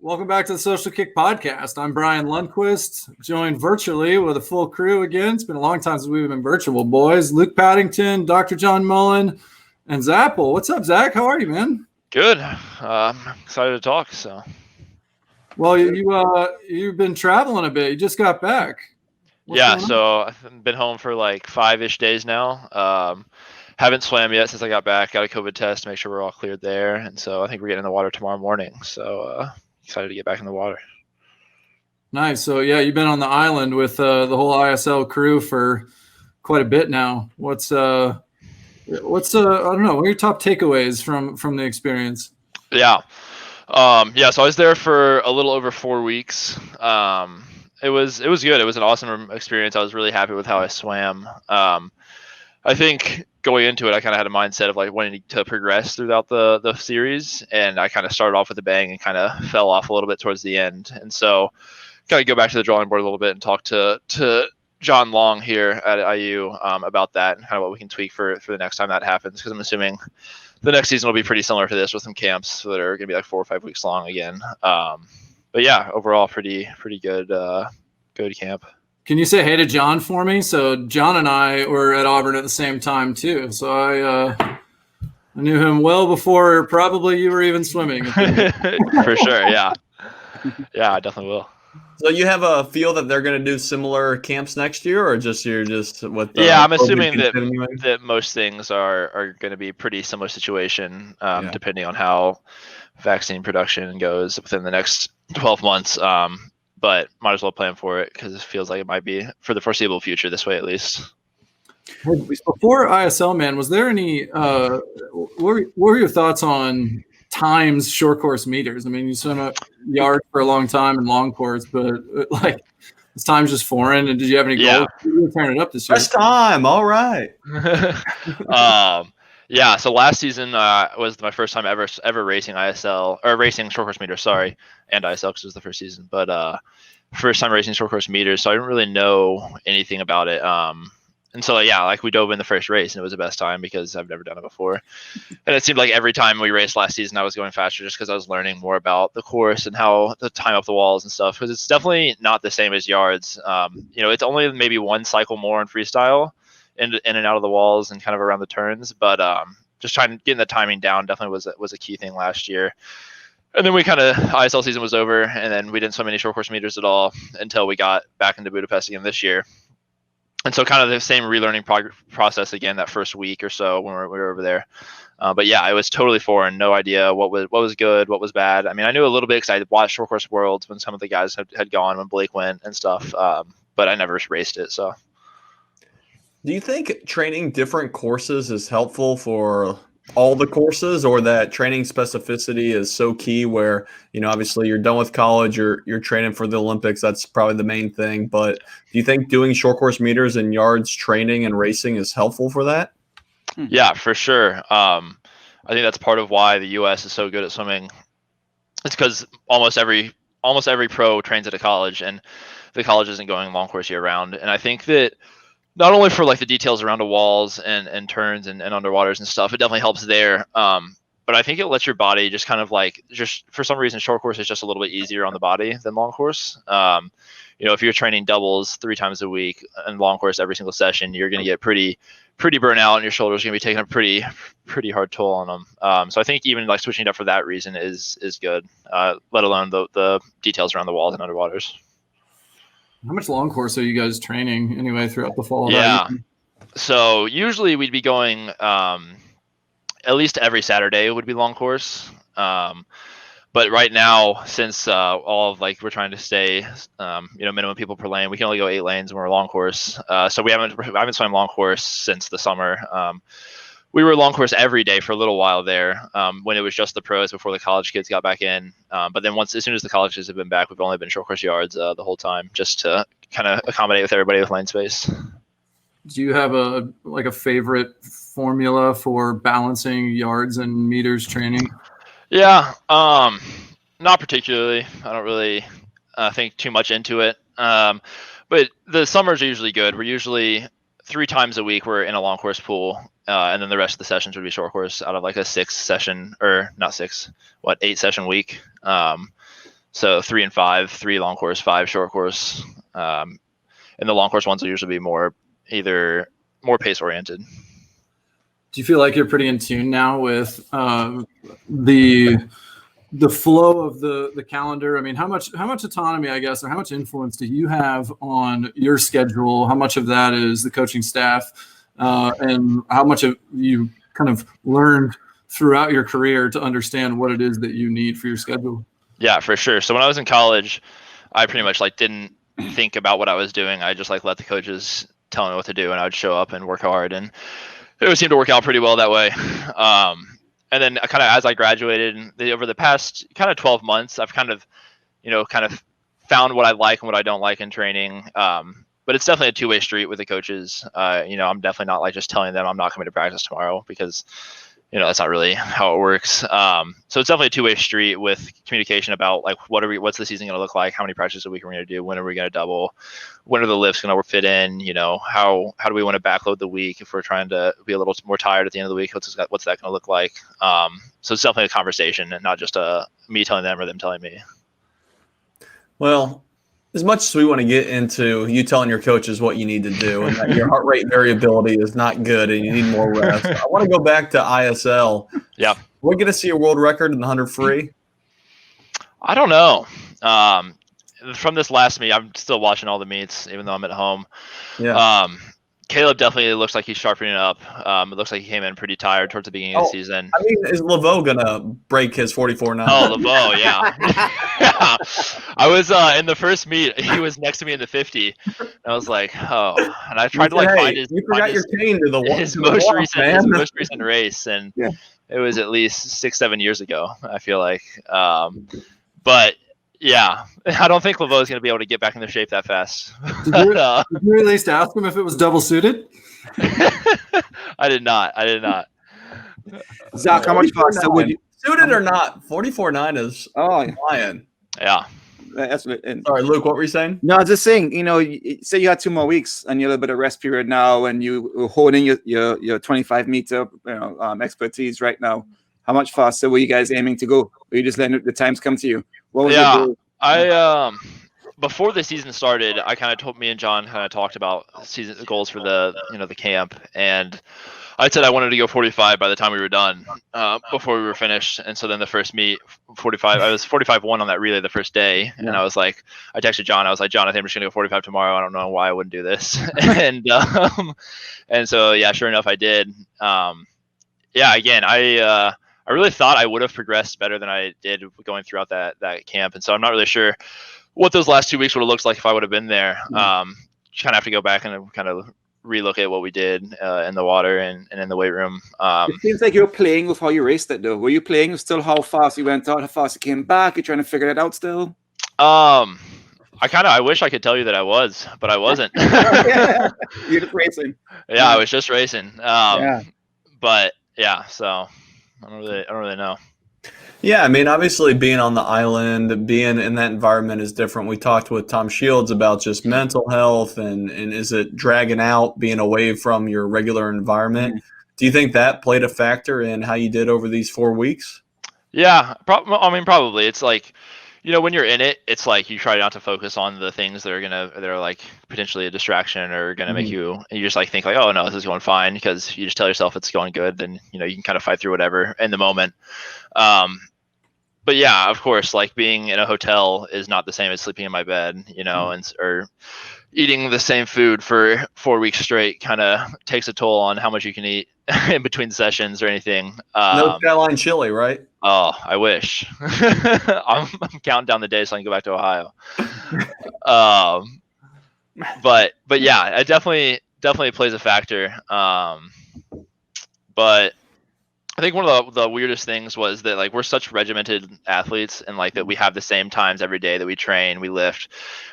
Welcome back to the Social Kick Podcast. I'm Brian Lundquist, joined virtually with a full crew again. It's been a long time since we've been virtual, boys. Luke Paddington, Dr. John Mullen, and Zapple. What's up, Zach? How are you, man? Good. Excited to talk. Well, you've been traveling a bit. You just got back. So I've been home for like 5-ish days now. Haven't swam yet since I got back. Got a COVID test to make sure we're all cleared there, and so I think we're getting in the water tomorrow morning. So excited to get back in the water. Nice. So yeah, you've been on the island with the whole ISL crew for quite a bit now. What's I don't know, what are your top takeaways from the experience? So I was there for a little over 4 weeks. It was good. It was an awesome experience. I was really happy with how I swam. I think going into it, I kind of had a mindset of like wanting to progress throughout the series, and I kind of started off with a bang and kind of fell off a little bit towards the end. And so kind of go back to the drawing board a little bit and talk to John Long here at IU about that and kind of what we can tweak for the next time that happens, because I'm assuming the next season will be pretty similar to this with some camps that are going to be like 4 or 5 weeks long again. But yeah, overall pretty good camp. Can you say hey to John for me? So John and I were at Auburn at the same time too. So I knew him well before probably you were even swimming. For sure, yeah. Yeah, I definitely will. So you have a feel that they're going to do similar camps next year, or you're just with I'm assuming that most things are going to be pretty similar situation, depending on how vaccine production goes within the next 12 months. But might as well plan for it because it feels like it might be for the foreseeable future this way, at least. Before ISL, man, was there any what were your thoughts on times short course meters? I mean, you swim a yard for a long time in long course, but like this time's just foreign. And did you have any goals? You were turning it up this year. First time, all right. So last season was my first time ever racing ISL or racing short course meters, and ISL because it was the first season. But first time racing short course meters, so I didn't really know anything about it. And so we dove in the first race, and it was the best time because I've never done it before. And it seemed like every time we raced last season, I was going faster just because I was learning more about the course and how to time up the walls and stuff. Because it's definitely not the same as yards. It's only maybe one cycle more in freestyle. In and out of the walls and kind of around the turns, but just getting the timing down definitely was a key thing last year. And then we ISL season was over, and then we didn't swim any short course meters at all until we got back into Budapest again this year. And so kind of the same relearning process again that first week or so when we were over there. But yeah, it was totally foreign. No idea what was good, what was bad. I mean, I knew a little bit because I watched Short Course Worlds when some of the guys had gone when Blake went and stuff, but I never raced it. So. Do you think training different courses is helpful for all the courses, or that training specificity is so key where, obviously you're done with college, you're training for the Olympics, that's probably the main thing, but do you think doing short course meters and yards training and racing is helpful for that? Yeah, for sure. I think that's part of why the U.S. is so good at swimming. It's because almost every pro trains at a college, and the college isn't going long course year round. And I think that not only for like the details around the walls and turns and underwaters and stuff, it definitely helps there. But I think it lets your body just kind of just for some reason, short course is just a little bit easier on the body than long course. If you're training doubles 3 times a week and long course every single session, you're going to get pretty burnt out, and your shoulders are going to be taking a pretty hard toll on them. So I think even like switching it up for that reason is good, let alone the details around the walls and underwaters. How much long course are you guys training anyway throughout the fall? Yeah. So usually we'd be going at least every Saturday would be long course. But right now, since all of we're trying to stay, minimum people per lane, we can only go 8 lanes when we're long course. So I haven't swam long course since the summer. We were long course every day for a little while there when it was just the pros before the college kids got back in. But then as soon as the college kids have been back, we've only been short course yards the whole time, just to kind of accommodate with everybody with lane space. Do you have a favorite formula for balancing yards and meters training? Yeah, not particularly. I don't really think too much into it. But the summers are usually good. We're usually 3 times a week we're in a long course pool, and then the rest of the sessions would be short course out of like a 8 session week. So 3 and 5, 3 long course, 5 short course. And the long course ones will usually be either more pace oriented. Do you feel like you're pretty in tune now with the flow of the calendar? I mean, how much autonomy, I guess, or how much influence do you have on your schedule? How much of that is the coaching staff, and how much of you kind of learned throughout your career to understand what it is that you need for your schedule? Yeah, for sure. So when I was in college, I pretty much like didn't think about what I was doing. I just like let the coaches tell me what to do, and I would show up and work hard, and it would seem to work out pretty well that way. And then kind of as I graduated over the past kind of 12 months, I've kind of found what I like and what I don't like in training. But it's definitely a two-way street with the coaches. I'm definitely not like just telling them I'm not coming to practice tomorrow, because that's not really how it works. So it's definitely a two-way street with communication about like what's the season going to look like, how many practices a week are we going to do, when are we going to double, when are the lifts going to fit in, how do we want to backload the week if we're trying to be a little more tired at the end of the week, what's that going to look like. So it's definitely a conversation and not just me telling them or them telling me. Well, as much as we want to get into you telling your coaches what you need to do and that your heart rate variability is not good and you need more rest, I want to go back to ISL. Yeah. We're going to see a world record in the 100 free? I don't know. From this last meet, I'm still watching all the meets, even though I'm at home. Yeah. Caleb definitely looks like he's sharpening up. It looks like he came in pretty tired towards the beginning of the season. I mean, is Laveau going to break his 44.9? Oh, Laveau, yeah. Yeah. I was in the first meet, he was next to me in the 50. I was like, oh. And I tried to find his, you forgot your cane to the his most recent race, and it was at least 6-7 years ago, I feel like. But yeah, I don't think Laveau is going to be able to get back into shape that fast. Did you at least ask him if it was double suited? I did not. Zach, how much faster would you? Suited or not, 44.9 is flying. Yeah. That's Sorry, Luke, what were you saying? No, I was just saying, say you had 2 more weeks and you're a little bit of rest period now, and you were holding your 25 meter expertise right now. How much faster were you guys aiming to go? Or you just letting the times come to you? What was your goal? I before the season started, me and John kind of talked about season goals for the the camp, and I said I wanted to go 45 by the time we were done, before we were finished. And so then the first meet, 45, I was 45-1 on that relay the first day. And I was like, I texted John. I was like, John, I think I'm just going to go 45 tomorrow. I don't know why I wouldn't do this. and so, yeah, sure enough, I did. Again, I really thought I would have progressed better than I did going throughout that camp. And so I'm not really sure what those last 2 weeks would have looked like if I would have been there. Kind of have to go back and kind of relook at what we did in the water and in the weight room. It seems like you're playing with how you raced it, though. Were you playing with still how fast you went out, how fast you came back? You're trying to figure it out still? I wish I could tell you that I was, but I wasn't. You're just racing. Yeah, I was just racing. But yeah, so I don't really know. Yeah, I mean, obviously being on the island, being in that environment is different. We talked with Tom Shields about just mental health and is it dragging out being away from your regular environment? Mm-hmm. Do you think that played a factor in how you did over these 4 weeks? Yeah, probably. It's like, when you're in it, it's like you try not to focus on the things that are like potentially a distraction or going to make you just like think like, oh no, this is going fine, because you just tell yourself it's going good. Then, you can kind of fight through whatever in the moment. But yeah, of course, like being in a hotel is not the same as sleeping in my bed, or eating the same food for 4 weeks straight kind of takes a toll on how much you can eat in between sessions or anything. No Skyline chili, right? Oh, I wish. I'm counting down the days so I can go back to Ohio. But yeah, it definitely plays a factor. But I think one of the weirdest things was that like we're such regimented athletes, and like that we have the same times every day that we train, we lift.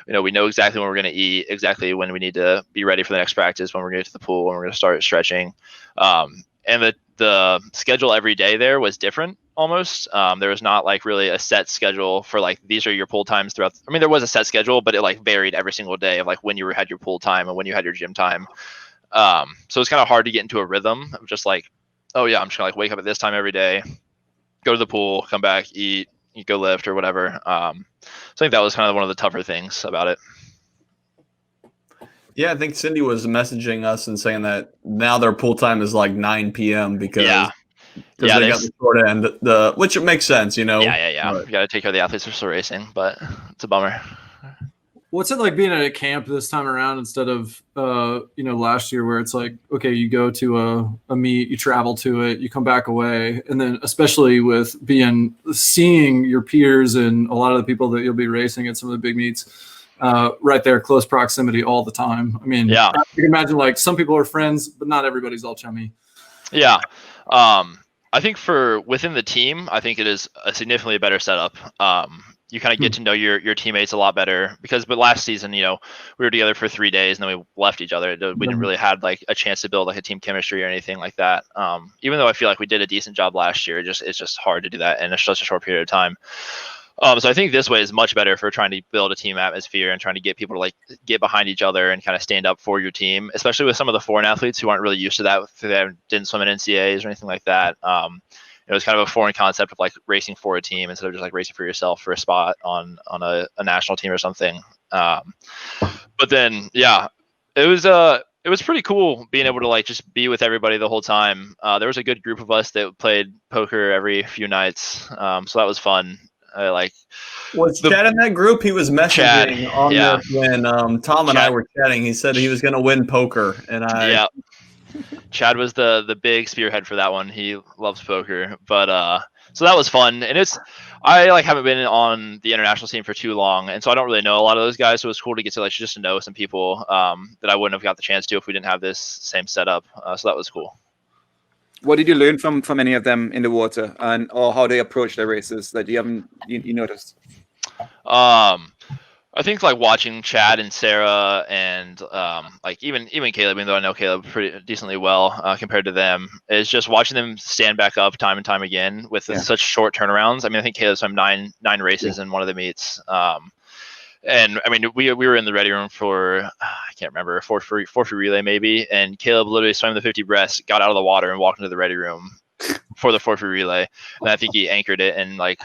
We know exactly when we're going to eat, exactly when we need to be ready for the next practice, when we're going to get to the pool, when we're going to start stretching. And the schedule every day there was different almost. There was not like really a set schedule for like these are your pull times throughout. I mean, there was a set schedule, but it like varied every single day of like when you had your pull time and when you had your gym time. So it's kind of hard to get into a rhythm of just like, oh yeah, I'm just gonna like wake up at this time every day, go to the pool, come back, eat, you go lift or whatever. So I think that was kind of one of the tougher things about it. Yeah, I think Cindy was messaging us and saying that now their pool time is like 9 p.m. because they got the short end, which it makes sense, you know. Yeah. You got to take care of the athletes who are still racing, but it's a bummer. What's it like being at a camp this time around instead of last year where it's like, okay, you go to a meet, you travel to it, you come back away, and then especially with seeing your peers and a lot of the people that you'll be racing at some of the big meets right there, close proximity all the time. I mean, you can imagine like some people are friends, but not everybody's all chummy. Yeah. I think within the team, I think it is a significantly better setup. You kind of get to know your teammates a lot better but last season, we were together for 3 days and then we left each other. We didn't really have like a chance to build like a team chemistry or anything like that. Even though I feel like we did a decent job last year, it's just hard to do that in such a short period of time. So I think this way is much better for trying to build a team atmosphere and trying to get people to like get behind each other and kind of stand up for your team, especially with some of the foreign athletes who aren't really used to that. They didn't swim in NCAAs or anything like that. It was kind of a foreign concept of like racing for a team instead of just like racing for yourself for a spot on a national team or something. But then, it was pretty cool being able to like just be with everybody the whole time. There was a good group of us that played poker every few nights. So that was fun. Was Chad in that group? He was messaging on there when Tom and I were chatting. He said he was going to win poker, and Chad was the big spearhead for that one. He loves poker, but so that was fun. And I like haven't been on the international team for too long, and so I don't really know a lot of those guys. So it was cool to get to like just to know some people that I wouldn't have got the chance to if we didn't have this same setup. So that was cool. What did you learn from any of them in the water, or how they approach their races that you noticed? I think like watching Chad and Sarah and like even Caleb, even though I know Caleb pretty decently well compared to them, is just watching them stand back up time and time again with such short turnarounds. I mean, I think Caleb's swam nine races in one of the meets. And I mean, we were in the ready room for I can't remember, four free relay maybe, and Caleb literally swam the 50 breast, got out of the water, and walked into the ready room for the 4 free relay. And I think he anchored it in like,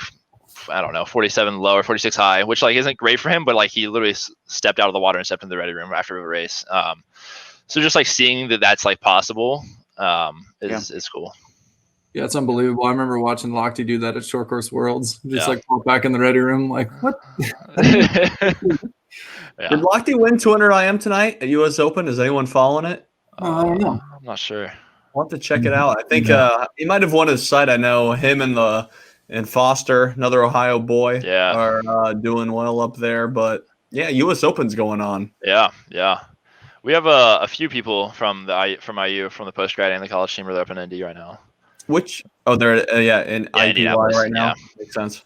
I don't know, 47 low or 46 high, which like isn't great for him, but like he literally stepped out of the water and stepped in the ready room after a race. So just like seeing that's like possible is cool. Yeah, it's unbelievable. I remember watching Lochte do that at Short Course Worlds. Just like pop back in the ready room, like what? Did Lochte win 200 IM tonight at US Open? Is anyone following it? I don't know. I'm not sure. I'll have to check it out. I think he might have won his site. I know him and Foster, another Ohio boy, are doing well up there. But yeah, US Open's going on. Yeah. We have a few people from IU from the post grad and the college team are up in ND right now. They're in IPY right now. Yeah. Makes sense.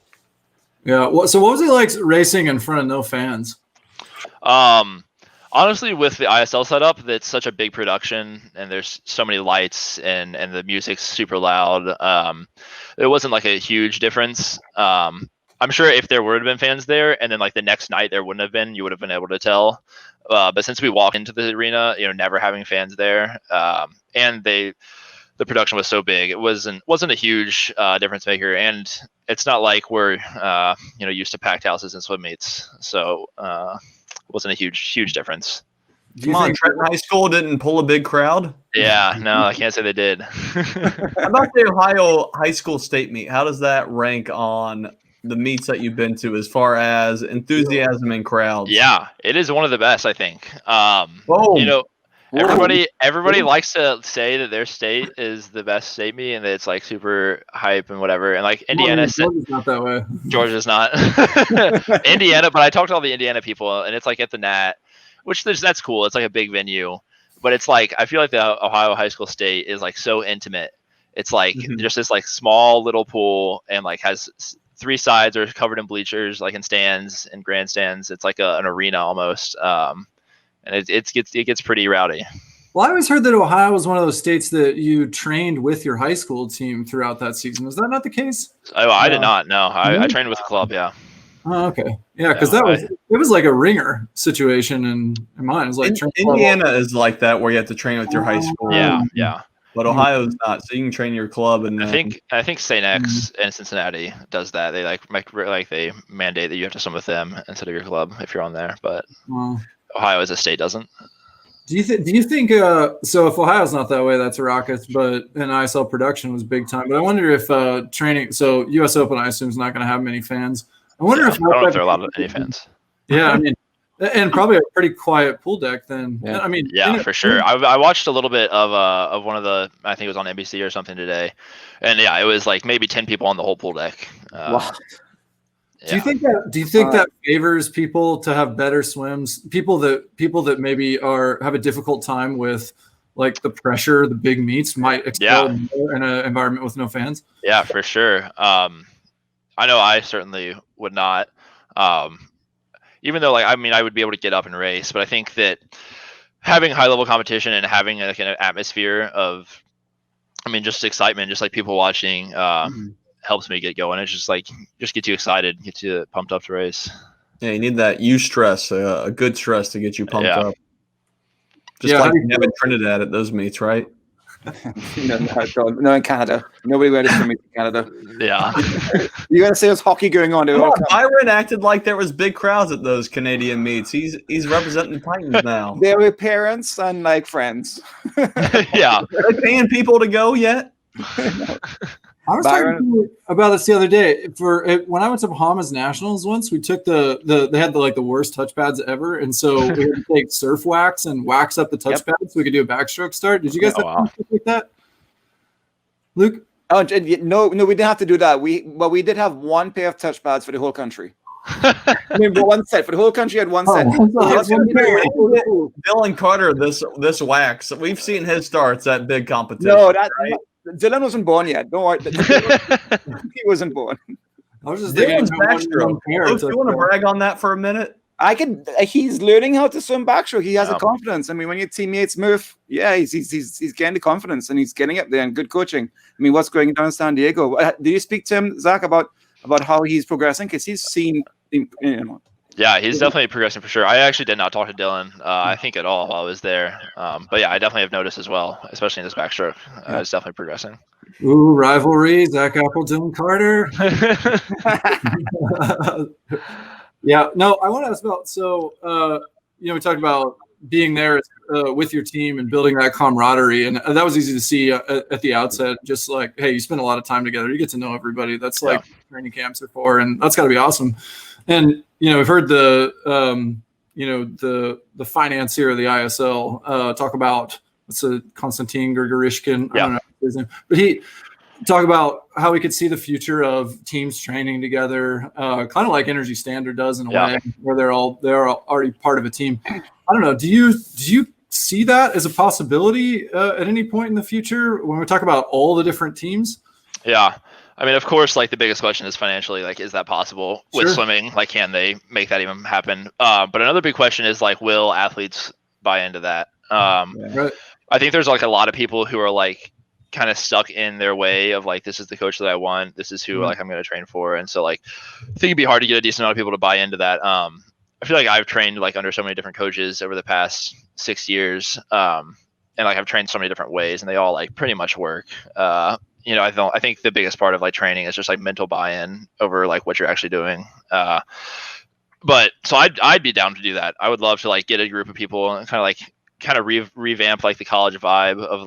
Yeah. So what was it like racing in front of no fans? Honestly, with the ISL setup, that's such a big production, and there's so many lights, and the music's super loud. It wasn't like a huge difference. I'm sure if there would have been fans there, and then like the next night there wouldn't have been, you would have been able to tell. But since we walked into the arena, never having fans there, and the production was so big, it wasn't a huge difference maker, and it's not like we're used to packed houses and swim meets, so it wasn't a huge difference. Come on, Trenton High School didn't pull a big crowd? Yeah, no, I can't say they did. How about the Ohio High School State meet? How does that rank on the meets that you've been to as far as enthusiasm and crowds? Yeah, it is one of the best, I think. Everybody likes to say that their state is the best state meet and that it's like super hype and whatever. And like Indiana, Georgia's not that way. Georgia's not. Indiana, but I talked to all the Indiana people, and it's like at the Nat, which that's cool. It's like a big venue, but it's like I feel like the Ohio High School State is like so intimate. It's like just this like small little pool, and like has 3 sides are covered in bleachers, like in stands and grandstands. It's like an arena almost. And it gets pretty rowdy. Well, I always heard that Ohio was one of those states that you trained with your high school team throughout that season. Was that not the case? Oh, I did not. No, I trained with the club. Yeah. Oh, okay. Yeah, because it was like a ringer situation in mine. It was like Indiana is like that where you have to train with your high school. Yeah. but Ohio's not. So you can train your club, and I think St. X and Cincinnati does that. They they mandate that you have to swim with them instead of your club if you're on there. But Ohio as a state doesn't. Do you think so if Ohio's not that way, that's Rockets, but an ISL production was big time. But I wonder if training, so US Open I assume is not going to have many fans. I wonder if I don't know if there are a lot of any fans. Yeah, I mean, and probably a pretty quiet pool deck then. Yeah. I mean, for sure. I watched a little bit of one of the, I think it was on NBC or something today, and yeah, it was like maybe 10 people on the whole pool deck. Wow. Do you think that favors people to have better swims? People that maybe have a difficult time with like the pressure, the big meets might excel more in an environment with no fans. Yeah, for sure. I know I certainly would not. Even though I would be able to get up and race, but I think that having high level competition and having like an atmosphere of, just excitement, just like people watching, helps me get going. It's just get you excited, get you pumped up to race. Yeah, you need that stress, a good stress to get you pumped up. Just like you have in Trinidad at those meets, right? No, in Canada. Nobody went to meet in Canada. Yeah. You gotta say there's hockey going on. Byron acted like there was big crowds at those Canadian meets. He's representing the Titans now. They were parents and like friends. Yeah. Are they paying people to go yet? I was talking about this the other day. When I went to Bahamas Nationals once, we took they had the worst touch pads ever, and so we had to take surf wax and wax up the touch pads so we could do a backstroke start. Did you guys have something like that, Luke? Oh no, we didn't have to do that. We did have one pair of touch pads for the whole country. One set for the whole country had one set. Dylan Carter, this wax. We've seen his starts at big competition. No, Dylan wasn't born yet. Don't worry. He wasn't born. I was just thinking. Backstroke. Luke, you want to brag on that for a minute? He's learning how to swim backstroke. He has the confidence. When your teammates move, he's getting the confidence and he's getting up there and good coaching. What's going on in San Diego? Did you speak to him, Zach, about how he's progressing? Because he's seen, Yeah, he's definitely progressing for sure. I actually did not talk to Dylan, I think, at all while I was there. But yeah, I definitely have noticed as well, especially in this backstroke. It's definitely progressing. Ooh, rivalry, Zach Apple, Dylan Carter. Yeah, no, I want to ask about, we talked about being there with your team and building that camaraderie. And that was easy to see at the outset, just like, hey, you spend a lot of time together. You get to know everybody. That's like training camps are for, and that's got to be awesome. And, we've heard the financier of the ISL talk about, Konstantin Grigorishkin. I don't know his name, but he talk about how we could see the future of teams training together, kind of like Energy Standard does in a way, where they're already part of a team. I don't know. Do you see that as a possibility at any point in the future when we talk about all the different teams? Yeah. Of course, the biggest question is financially, is that possible with swimming? Can they make that even happen? But another big question is, will athletes buy into that? Right. I think there's a lot of people who are kind of stuck in their way of this is the coach that I want. This is who I'm going to train for. And so I think it'd be hard to get a decent amount of people to buy into that. I feel like I've trained under so many different coaches over the past 6 years. And I've trained so many different ways and they all pretty much work. I think the biggest part of training is just mental buy-in over what you're actually doing. But so I'd be down to do that. I would love to get a group of people and kind of revamp the college vibe of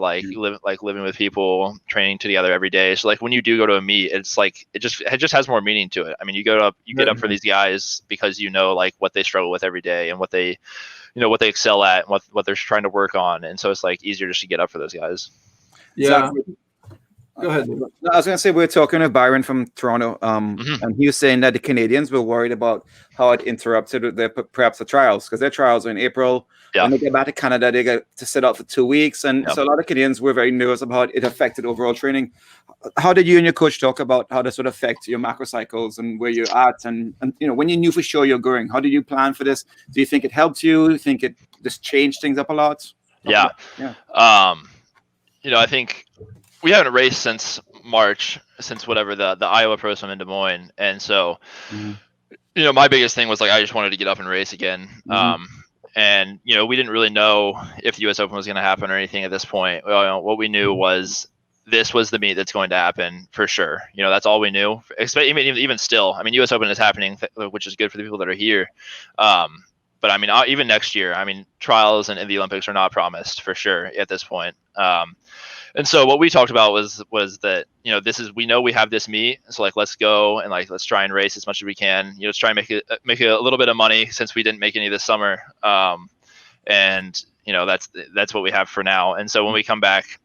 living with people, training together every day. So when you do go to a meet, it's it just has more meaning to it. You get up for these guys because what they struggle with every day and what they excel at and what they're trying to work on. And so it's easier just to get up for those guys. Yeah. Go ahead. I was going to say, we were talking to Byron from Toronto, and he was saying that the Canadians were worried about how it interrupted perhaps the trials, because their trials are in April. Yeah. When they get back to Canada, they get to sit out for 2 weeks. And so a lot of Canadians were very nervous about how it affected overall training. How did you and your coach talk about how this would affect your macro cycles and where you're at? And when you knew for sure you're going, how did you plan for this? Do you think it helped you? Do you think it just changed things up a lot? Yeah. I think we haven't raced since March, since whatever the Iowa Pro Swim in Des Moines. And so, my biggest thing was I just wanted to get up and race again. And we didn't really know if the U.S. Open was going to happen or anything at this point. What we knew was this was the meet that's going to happen for sure. That's all we knew. Even still, I mean, U.S. Open is happening, which is good for the people that are here. But I mean, even next year, I mean, trials and the Olympics are not promised for sure at this point. And so what we talked about was that, we know we have this meet. So let's go and let's try and race as much as we can, let's try and make a little bit of money since we didn't make any this summer. And that's what we have for now. And so when we come back,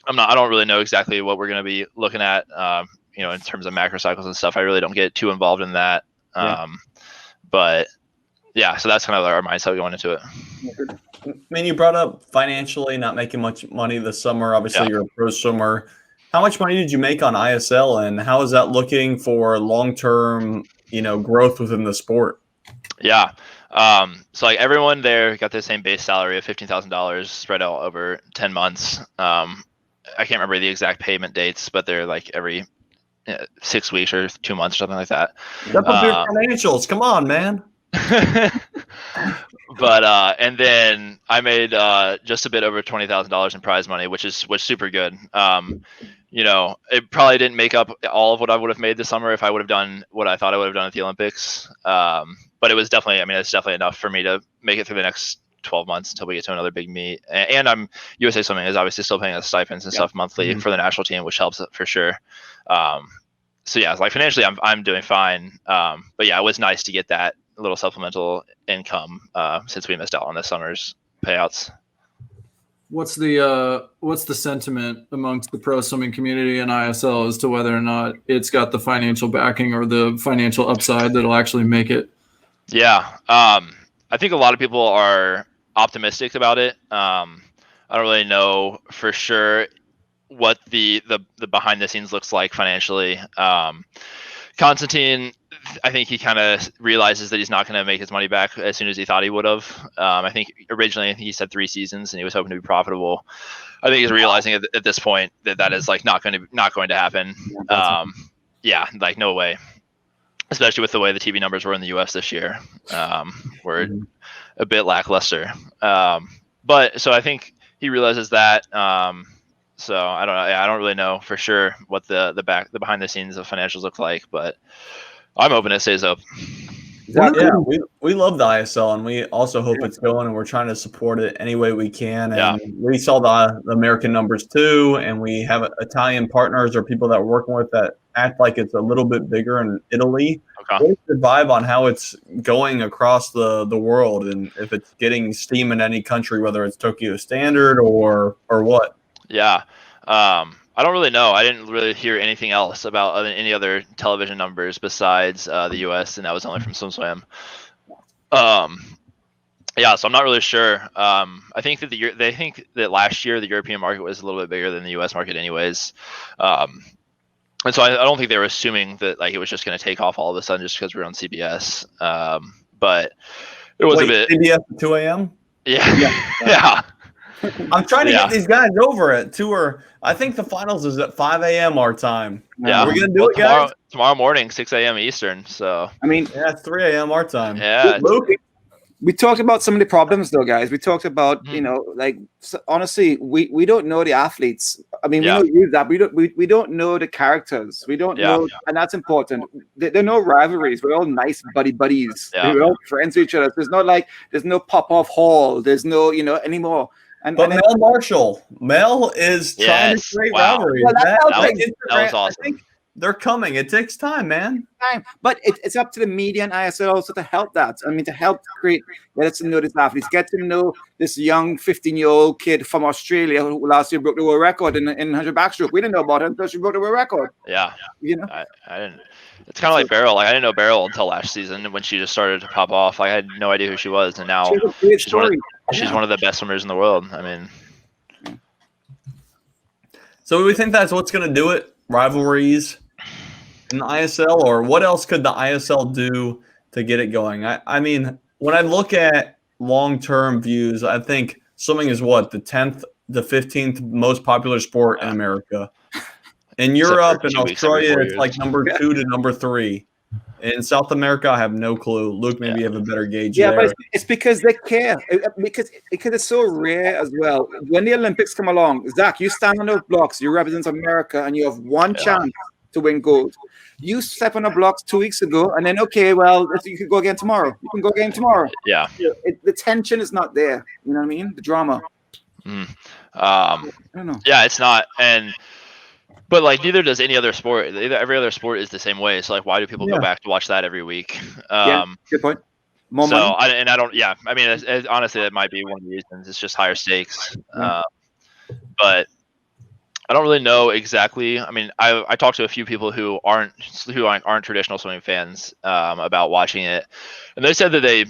I don't really know exactly what we're going to be looking at, in terms of macro cycles and stuff. I really don't get too involved in that. But yeah, so that's kind of our mindset going into it. I mean, you brought up financially not making much money this summer. Obviously, you're a pro swimmer. How much money did you make on ISL, and how is that looking for long-term, growth within the sport? Yeah. So everyone there got the same base salary of $15,000 spread out over 10 months. I can't remember the exact payment dates, but they're every 6 weeks or 2 months or something like that. Step up your financials. Come on, man. But and then I made just a bit over $20,000 in prize money, which was super good. It probably didn't make up all of what I would have made this summer if I would have done what I thought I would have done at the Olympics. But it was definitely, it's definitely enough for me to make it through the next 12 months until we get to another big meet. And USA Swimming is obviously still paying us stipends and stuff monthly for the national team, which helps for sure. So yeah, financially I'm doing fine. But yeah, it was nice to get that little supplemental income since we missed out on this summer's payouts. What's the sentiment amongst the pro swimming community and ISL as to whether or not it's got the financial backing or the financial upside that'll actually make it? Yeah, I think a lot of people are optimistic about it. I don't really know for sure what the behind the scenes looks like financially. Constantine, I think he kind of realizes that he's not going to make his money back as soon as he thought he would have. I think originally he said 3 seasons and he was hoping to be profitable. I think he's realizing at this point that is not going to happen. No way. Especially with the way the TV numbers were in the U.S. this year, were a bit lackluster. But so I think he realizes that. So I don't know. I don't really know for sure what the behind the scenes of financials look like, but I'm hoping it stays up. Yeah, we love the ISL, and we also hope it's going, and we're trying to support it any way we can. And we saw the American numbers too, and we have Italian partners or people that we're working with that act like it's a little bit bigger in Italy. Okay. What's the vibe on how it's going across the world, and if it's getting steam in any country, whether it's Tokyo Standard or what? Yeah. I don't really know. I didn't really hear anything else about any other television numbers besides the U.S., and that was only from SwimSwam. So I'm not really sure. I think that they think that last year the European market was a little bit bigger than the U.S. market, anyways. And so I don't think they were assuming that it was just going to take off all of a sudden just because we were on CBS. But it was a bit CBS at 2 a.m. Yeah. I'm trying to get these guys over at 2 or I think the finals is at 5 a.m. our time. Yeah, we're gonna do it, guys. Tomorrow morning, 6 a.m. Eastern. So it's 3 a.m. our time. Yeah. We talked about some of the problems, though, guys. We talked about honestly, we don't know the athletes. I mean, we know you that we don't know the characters. We don't know, and that's important. There are no rivalries. We're all nice buddies. Yeah. We're all friends with each other. There's no pop-off hall. There's no anymore. But Mel Marshall, Mel is trying to create rivalries. Well, that was awesome. I think they're coming. It takes time, man. But it's up to the media and ISL also to help that. I mean, to help create, get us to know these athletes, get to know this young 15-year-old kid from Australia who last year broke the world record in 100 backstroke. We didn't know about her until she broke the world record. Yeah. I didn't. It's kind of like Beryl. I didn't know Beryl until last season when she just started to pop off. I had no idea who she was, and now she's one of the best swimmers in the world. I mean, so we think that's what's going to do it. Rivalries in the ISL, or what else could the ISL do to get it going? I mean, when I look at long-term views, I think swimming is the 10th, the 15th most popular sport in America. In Europe and Australia, it's number 2 to number 3. In South America, I have no clue. Luke, maybe you have a better gauge Yeah, there. but it's because they care. Because it's so rare as well. When the Olympics come along, Zach, you stand on those blocks, you represent America, and you have one chance to win gold. You step on the blocks 2 weeks ago, and then, okay, well, you can go again tomorrow. You can go again tomorrow. Yeah. The tension is not there. You know what I mean? The drama. I don't know. Yeah, it's not. But like neither does any other sport. Every other sport is the same way. So like, why do people go back to watch that every week? Good point. More so money. I don't. Yeah, I mean, honestly, that might be one of the reasons. It's just higher stakes. But I don't really know exactly. I mean, I talked to a few people who aren't traditional swimming fans about watching it, and they said that they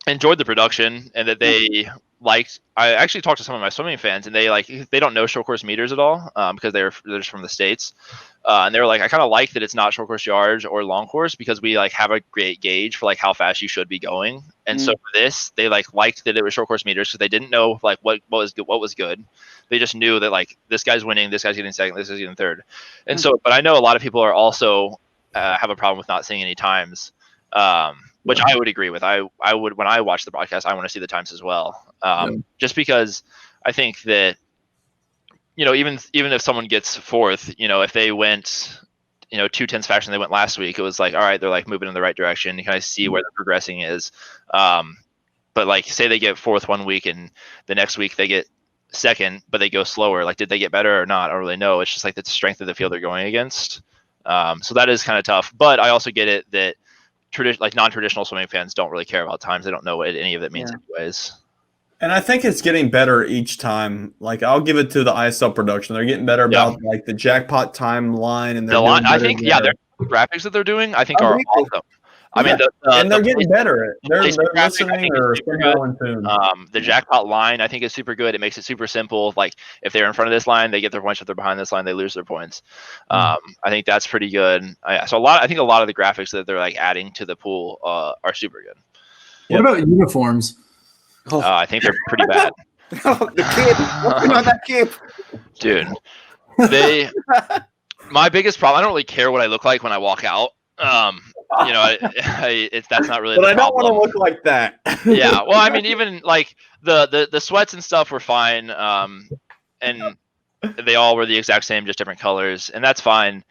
enjoyed the production and that they liked. I actually talked to some of my swimming fans, and they don't know short course meters at all because they're just from the States, and they were like, I kind of like that it's not short course yards or long course because we like have a great gauge for like how fast you should be going. And so for this, they liked that it was short course meters because they didn't know like what was good. They just knew that like this guy's winning, this guy's getting second, this guy's getting third. And so, but I know a lot of people are also have a problem with not seeing any times. Which I would agree with. I would, when I watch the broadcast, I want to see the times as well. Just because I think that, even if someone gets fourth, if they went, 2/10 faster than they went last week, it was like, all right, they're like moving in the right direction. You kind of see where the progressing is. But like, say they get fourth one week and the next week they get second, but they go slower. Like, did they get better or not? I don't really know. It's just like the strength of the field they're going against. So that is kind of tough. But I also get it that non-traditional swimming fans don't really care about times. They don't know what any of it means anyways. And I think it's getting better each time. Like, I'll give it to the ISL production. They're getting better about like the jackpot timeline and the line. I think their graphics that they're doing, I think, are awesome. I mean, and they're getting better. They're listening or somehow in tune. The jackpot line, I think, is super good. It makes it super simple. Like, if they're in front of this line, they get their points. If they're behind this line, they lose their points. I think that's pretty good. So I think a lot of the graphics that they're like adding to the pool are super good. What about uniforms? I think they're pretty bad. The kid, working on that kid, dude. My biggest problem. I don't really care what I look like when I walk out. That's not really. But the I don't problem. want to look like that. Yeah, well, I mean, even like the sweats and stuff were fine, and they all were the exact same, just different colors, and that's fine.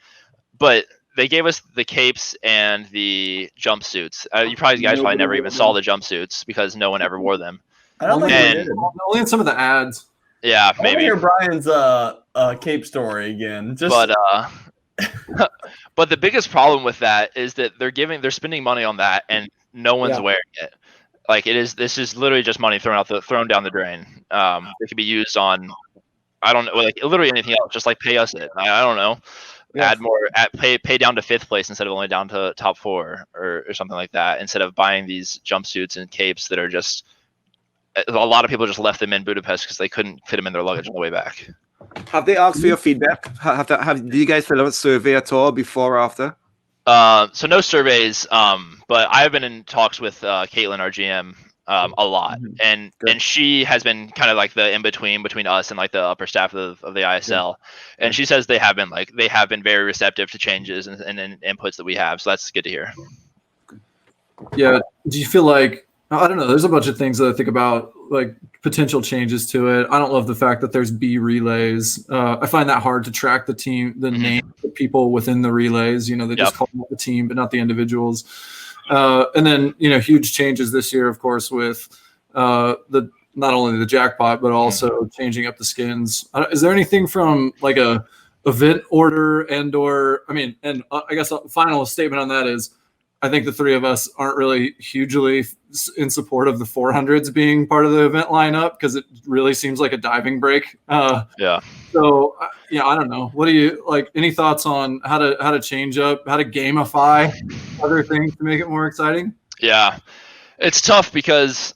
But they gave us the capes and the jumpsuits. You guys probably never even saw the jumpsuits because no one ever wore them. I don't think they did. Only in some of the ads. Yeah, I maybe. hear Brian's cape story again. But the biggest problem with that is that they're spending money on that and no one's wearing it. Like, this is literally just money thrown down the drain. It could be used on, I don't know, like literally anything else. Just like pay us it. I don't know. Yeah. Add more. Pay down to fifth place instead of only down to top 4 or something like that. Instead of buying these jumpsuits and capes that are just, a lot of people just left them in Budapest because they couldn't fit them in their luggage on the way back. Have they asked for your feedback? Do you guys fill out a survey at all before or after? So no surveys, but I've been in talks with Caitlin, our GM, a lot, and she has been kind of like the in between us and like the upper staff of the ISL, and she says they have been very receptive to changes and inputs that we have, so that's good to hear. Yeah, do you feel like, I don't know, there's a bunch of things that I think about, like potential changes to it. I don't love the fact that there's B relays. I find that hard to track the name of the people within the relays. They just call them the team, but not the individuals. And then, huge changes this year, of course, with not only the jackpot, but also changing up the skins. Is there anything from like a event order and I guess a final statement on that is, I think the three of us aren't really hugely in support of the 400s being part of the event lineup because it really seems like a diving break. So, I don't know. What do you like? Any thoughts on how to change up, how to gamify other things to make it more exciting? Yeah, it's tough because,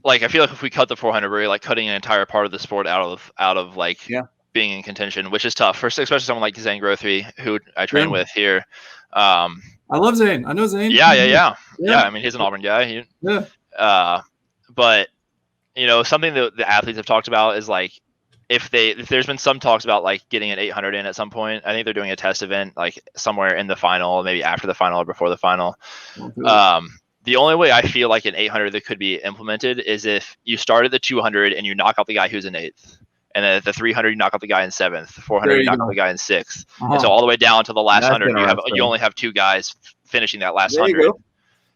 like, I feel like if we cut the 400, we're like cutting an entire part of the sport out of being in contention, which is tough for especially someone like Zane Grothry, who I train with here. I love Zane. I know Zane. Yeah. I mean, he's an Auburn guy. But something that the athletes have talked about is like, if there's been some talks about like getting an 800 in at some point. I think they're doing a test event like somewhere in the final, maybe after the final or before the final. The only way I feel like an 800 that could be implemented is if you start at the 200 and you knock out the guy who's in 8th. And then at the 300, you knock out the guy in 7th. 400, you knock out the guy in 6th. And so all the way down to the last 100, you only have 2 guys finishing that last 100.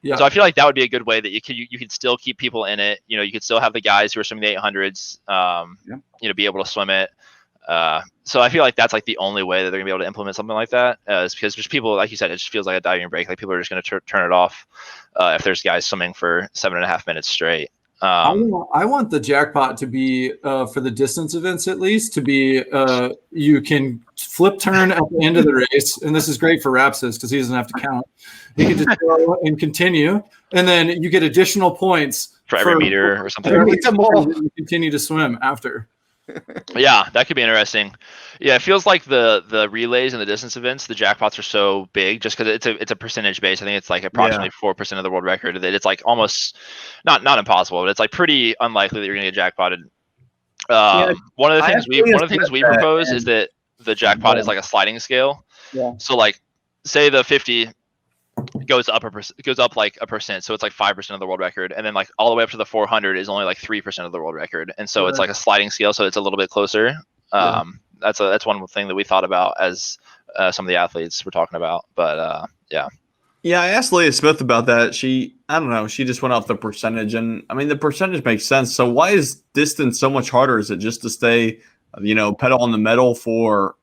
Yeah. So I feel like that would be a good way that you could still keep people in it. You know, you could still have the guys who are swimming the 800s, you know, be able to swim it. So I feel like that's like the only way that they're gonna be able to implement something like that, is because just people, like you said, it just feels like a diving break. Like people are just gonna turn it off if there's guys swimming for 7.5 minutes straight. I want the jackpot to be for the distance events, at least, to be you can flip turn at the end of the race, and this is great for Rapsis because he doesn't have to count. He can just go and continue, and then you get additional points for every meter or something. You continue to swim after. Yeah, that could be interesting. Yeah, it feels like the relays and the distance events, the jackpots are so big just because it's a percentage base. I think it's like approximately 4% of the world record. That it's like almost not impossible, but it's like pretty unlikely that you're gonna get jackpotted. One of the things we propose is that the jackpot is like a sliding scale. Yeah. So like, say the 50 goes up like a percent, so it's like 5% of the world record, and then like all the way up to the 400 is only like 3% of the world record, and so it's like a sliding scale, so it's a little bit closer. That's one thing that we thought about as some of the athletes were talking about, but yeah, I asked Leah Smith about that. She just went off the percentage, and I mean the percentage makes sense. So why is distance so much harder? Is it just to stay, pedal on the metal for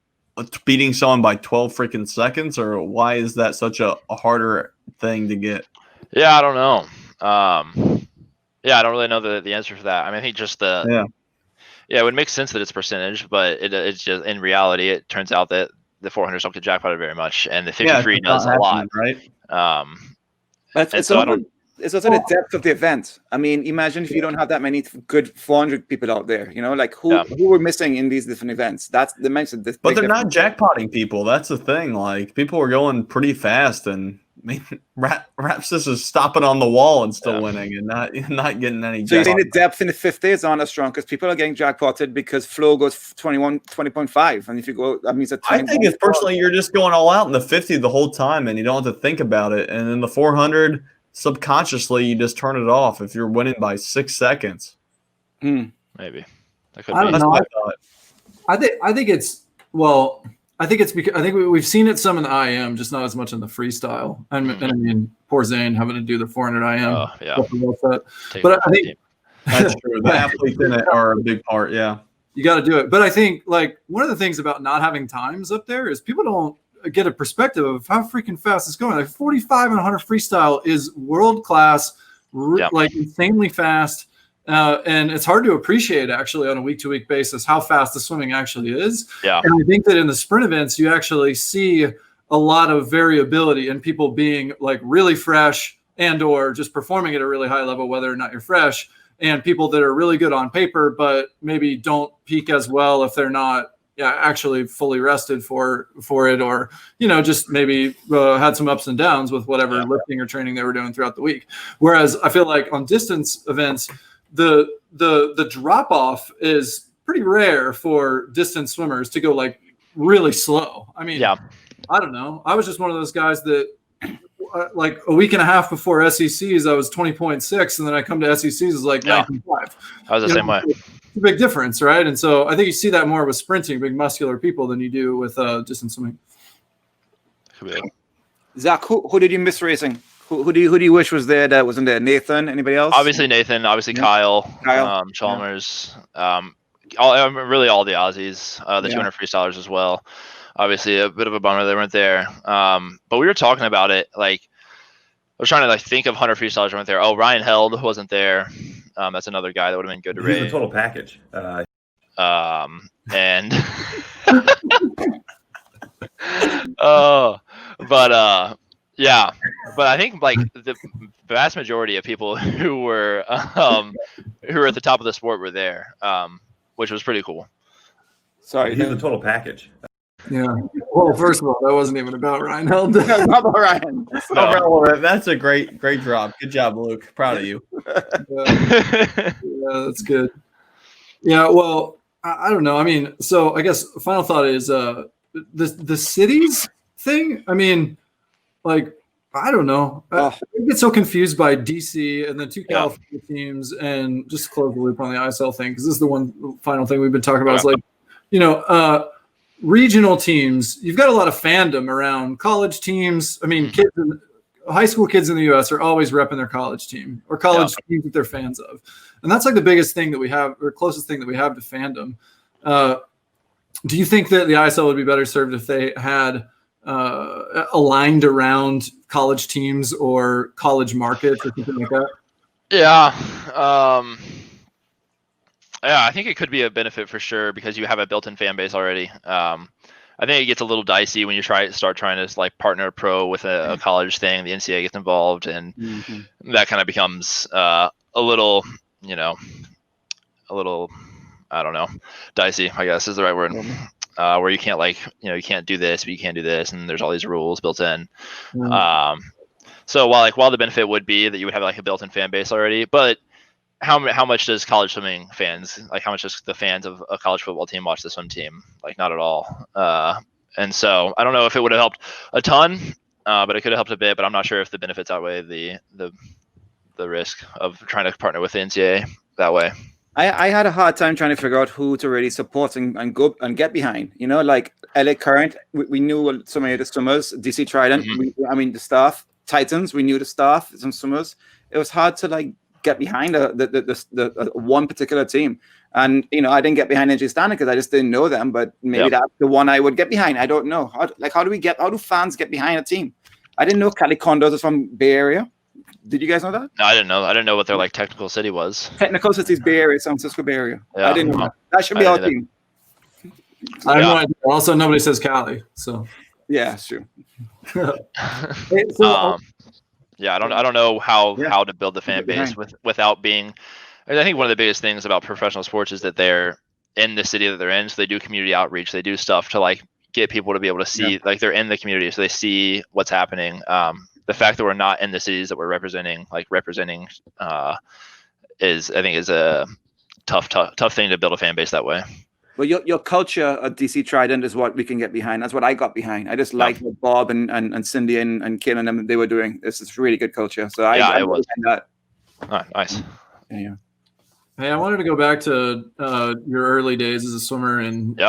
beating someone by 12 freaking seconds, or why is that such a harder thing to get? Yeah, I don't know. I don't really know the answer for that. I mean, I think just it would make sense that it's percentage, but it's just in reality, it turns out that the 400s don't get jackpotted very much, and the 53 does a lot, right? It's also the depth of the event. I mean, imagine if you don't have that many good 400 people out there, like who we're missing in these different events. That's the mention. But they're not jackpotting people. That's the thing. Like people are going pretty fast, and I mean, Rapsis is stopping on the wall and still winning, and not getting any. So you're saying the depth in the 50s aren't as strong because people are getting jackpotted because flow goes 20.5, and if you go, that means I think it's personally you're just going all out in the 50 the whole time, and you don't have to think about it. And in the 400. Subconsciously, you just turn it off if you're winning by 6 seconds. Maybe that could be. I don't know. I think it's because I think we've seen it some in the IM, just not as much in the freestyle. And I mean, poor Zane having to do the 400 IM. Oh yeah. But I think that's true. The athletes in it are a big part. Yeah, you got to do it. But I think like one of the things about not having times up there is people don't get a perspective of how freaking fast it's going. Like 45 and 100 freestyle is world class, like insanely fast, and it's hard to appreciate actually on a week-to-week basis how fast the swimming actually is. Yeah, and I think that in the sprint events you actually see a lot of variability in people being like really fresh and or just performing at a really high level, whether or not you're fresh, and people that are really good on paper but maybe don't peak as well if they're not actually fully rested for it, or just maybe had some ups and downs with whatever lifting or training they were doing throughout the week. Whereas I feel like on distance events, the drop off is pretty rare for distance swimmers to go like really slow. I mean, I don't know. I was just one of those guys that like a week and a half before SECs, I was 20.6, and then I come to SECs is like 9.5. I was the same way. A big difference, right? And so I think you see that more with sprinting, big muscular people, than you do with distance swimming. Zach, who did you miss racing? Who do you wish was there that wasn't there? Nathan? Anybody else? Obviously Nathan. Obviously Kyle. Chalmers. Really all the Aussies. The 200 freestylers as well. Obviously a bit of a bummer they weren't there. But we were talking about it. Like I was trying to like think of 100 freestylers weren't there. Oh, Ryan Held wasn't there. That's another guy that would have been good to race. The total package. And but I think like the vast majority of people who were at the top of the sport were there, which was pretty cool. Sorry, here's the total package. Yeah. Well, first of all, that wasn't even about Ryan Held. Not about Ryan. That's a great drop. Good job, Luke. Proud of you. Yeah, that's good. Yeah, well, I don't know. I mean, so I guess final thought is the cities thing. I mean, like, I don't know. I get so confused by DC and the two California teams, and just close the loop on the ISL thing, because this is the one final thing we've been talking about. Is like, regional teams. You've got a lot of fandom around college teams. I mean, high school kids in the U.S. are always repping their college team or college teams that they're fans of, and that's like the biggest thing that we have, or closest thing that we have to fandom. Do you think that the ISL would be better served if they had aligned around college teams or college markets or something like that? Yeah. Yeah, I think it could be a benefit for sure, because you have a built-in fan base already. I think it gets a little dicey when you start trying to like partner pro with a college thing. The NCAA gets involved, and that kind of becomes a little, I don't know, dicey, I guess is the right word. Where you can't you can't do this, but you can't do this, and there's all these rules built in. So while the benefit would be that you would have like a built-in fan base already, but how much does college swimming fans, like how much does the fans of a college football team watch the swim team? Like not at all. And so I don't know if it would have helped a ton, but it could have helped a bit. But I'm not sure if the benefits outweigh the risk of trying to partner with the NCAA that way. I had a hard time trying to figure out who to really support and go and get behind. Like LA Current, we knew so many of the swimmers. DC Trident, the staff. Titans, we knew the staff, some swimmers. It was hard to like get behind the one particular team, and I didn't get behind NJ Standard because I just didn't know them. But maybe that's the one I would get behind. I don't know how do fans get behind a team? I didn't know Cali Condors is from Bay Area. Did you guys know that? No, I didn't know. I didn't know what their like technical city was. Technical city is Bay Area, San Francisco Bay Area. Yeah, I didn't know that. That should be our team. I have no idea. Also, nobody says Cali, so yeah, it's true. Yeah, I don't know how to build the fan base without being. I think one of the biggest things about professional sports is that they're in the city that they're in, so they do community outreach. They do stuff to like get people to be able to see, like they're in the community, so they see what's happening. The fact that we're not in the cities that we're representing is a tough thing to build a fan base that way. Well, your culture at DC Trident is what we can get behind. That's what I got behind. I just liked what Bob and Cindy and Ken and them they were doing. This is really good culture. So I it was that. Oh, nice. Yeah. Hey, I wanted to go back to your early days as a swimmer, and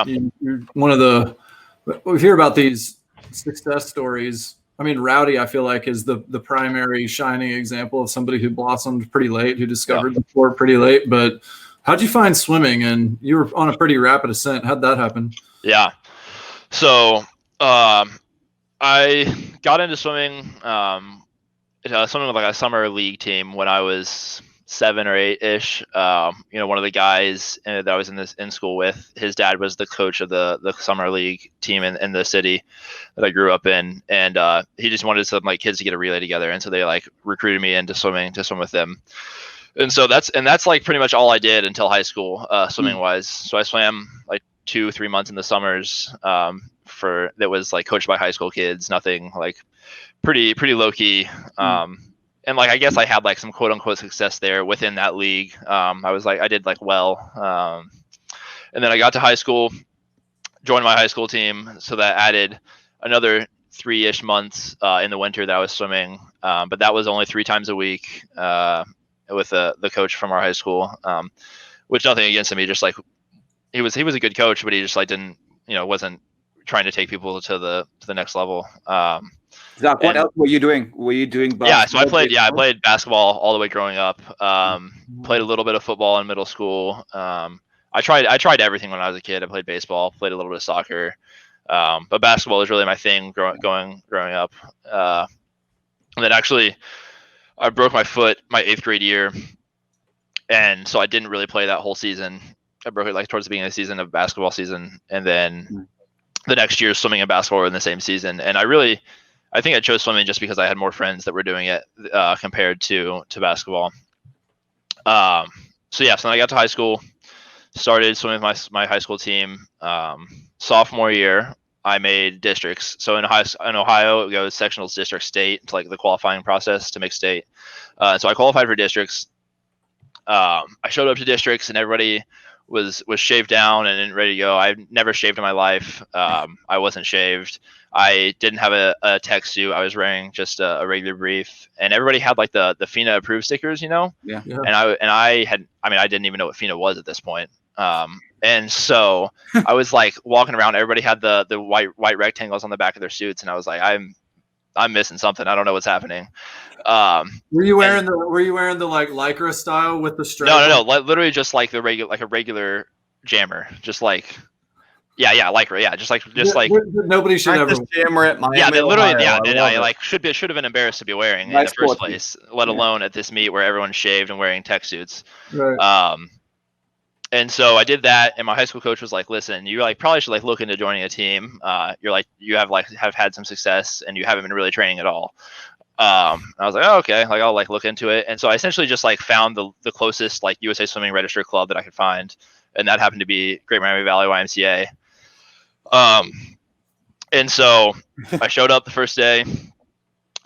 you're one of the. We hear about these success stories. I mean, Rowdy, I feel like, is the primary shining example of somebody who blossomed pretty late, who discovered the sport pretty late, but. How'd you find swimming? And you were on a pretty rapid ascent. How'd that happen? Yeah. So I got into swimming, swimming with like a summer league team when I was 7 or 8-ish. One of the guys that I was in school with, his dad was the coach of the summer league team in the city that I grew up in, and he just wanted some like kids to get a relay together, and so they like recruited me into swimming to swim with them. And so that's like pretty much all I did until high school, swimming wise. So I swam like 2-3 months in the summers that was like coached by high school kids, nothing like pretty low key. And like, I guess I had like some quote unquote success there within that league. I did like well. And then I got to high school, joined my high school team. So that added another 3-ish months in the winter that I was swimming. But that was only 3 times a week. With the coach from our high school, which nothing against him. He just like, he was a good coach, but he just like didn't, wasn't trying to take people to the next level. Zach, what else were you doing? Were you doing basketball? Yeah, so I played basketball all the way growing up. Played a little bit of football in middle school. I tried everything when I was a kid. I played baseball, played a little bit of soccer. But basketball was really my thing growing up. And then actually I broke my foot my 8th grade year, and so I didn't really play that whole season. I broke it like towards the beginning of the season of basketball season, and then the next year swimming and basketball were in the same season. And I think I chose swimming just because I had more friends that were doing it compared to basketball. So when I got to high school, started swimming with my high school team. Sophomore year, I made districts. So in Ohio, it goes sectionals, district, state. It's like the qualifying process to make state. So I qualified for districts. I showed up to districts, and everybody was shaved down and ready to go. I've never shaved in my life. I wasn't shaved. I didn't have a tech suit. I was wearing just a regular brief, and everybody had like the FINA approved stickers, you know? Yeah. And I didn't even know what FINA was at this point. And so I was like walking around, everybody had the white rectangles on the back of their suits. And I was like, I'm missing something. I don't know what's happening. Were you wearing the like Lycra style with the strap? No. Literally just like a regular jammer, just like, yeah, Lycra, yeah, just like nobody should ever jammer at Miami. Yeah, literally, Ohio. I like should have been embarrassed to be wearing in the first place, let alone at this meet where everyone's shaved and wearing tech suits. Right. And so I did that, and my high school coach was like, "Listen, you like probably should like look into joining a team. You're like you have had some success, and you haven't been really training at all." I was like, "Oh, okay, like I'll like look into it." And so I essentially just like found the closest like USA Swimming registered club that I could find, and that happened to be Great Miami Valley YMCA. And so I showed up the first day,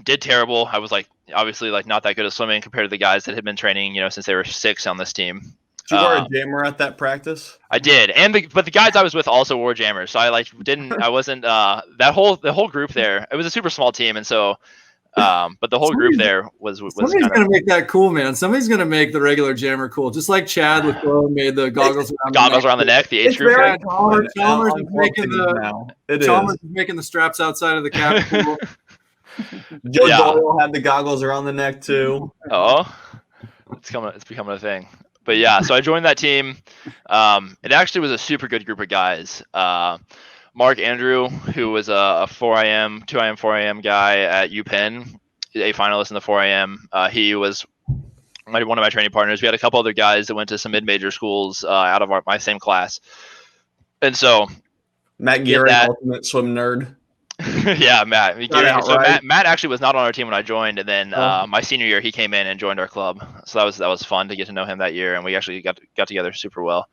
did terrible. I was like obviously like not that good at swimming compared to the guys that had been training, since they were 6 on this team. Did you wear a jammer at that practice? I did, but the guys I was with also wore jammers, so I wasn't the whole group there. It was a super small team, and so but the whole group there was somebody's gonna make that cool, man. Somebody's gonna make the regular jammer cool, just like Chad le Clos made the goggles around the neck. The age group. Chalmers is making the straps outside of the cap cool. Joe Doyle had the goggles around the neck too. Oh, it's becoming a thing. But yeah, so I joined that team. It actually was a super good group of guys. Mark Andrew, who was a 4IM, 2IM, 4IM guy at UPenn, a finalist in the 4IM. He was one of my training partners. We had a couple other guys that went to some mid-major schools out of my same class. And so Matt Geary, ultimate swim nerd. Yeah, Matt. Matt actually was not on our team when I joined, and then my senior year he came in and joined our club. So that was fun to get to know him that year, and we actually got together super well.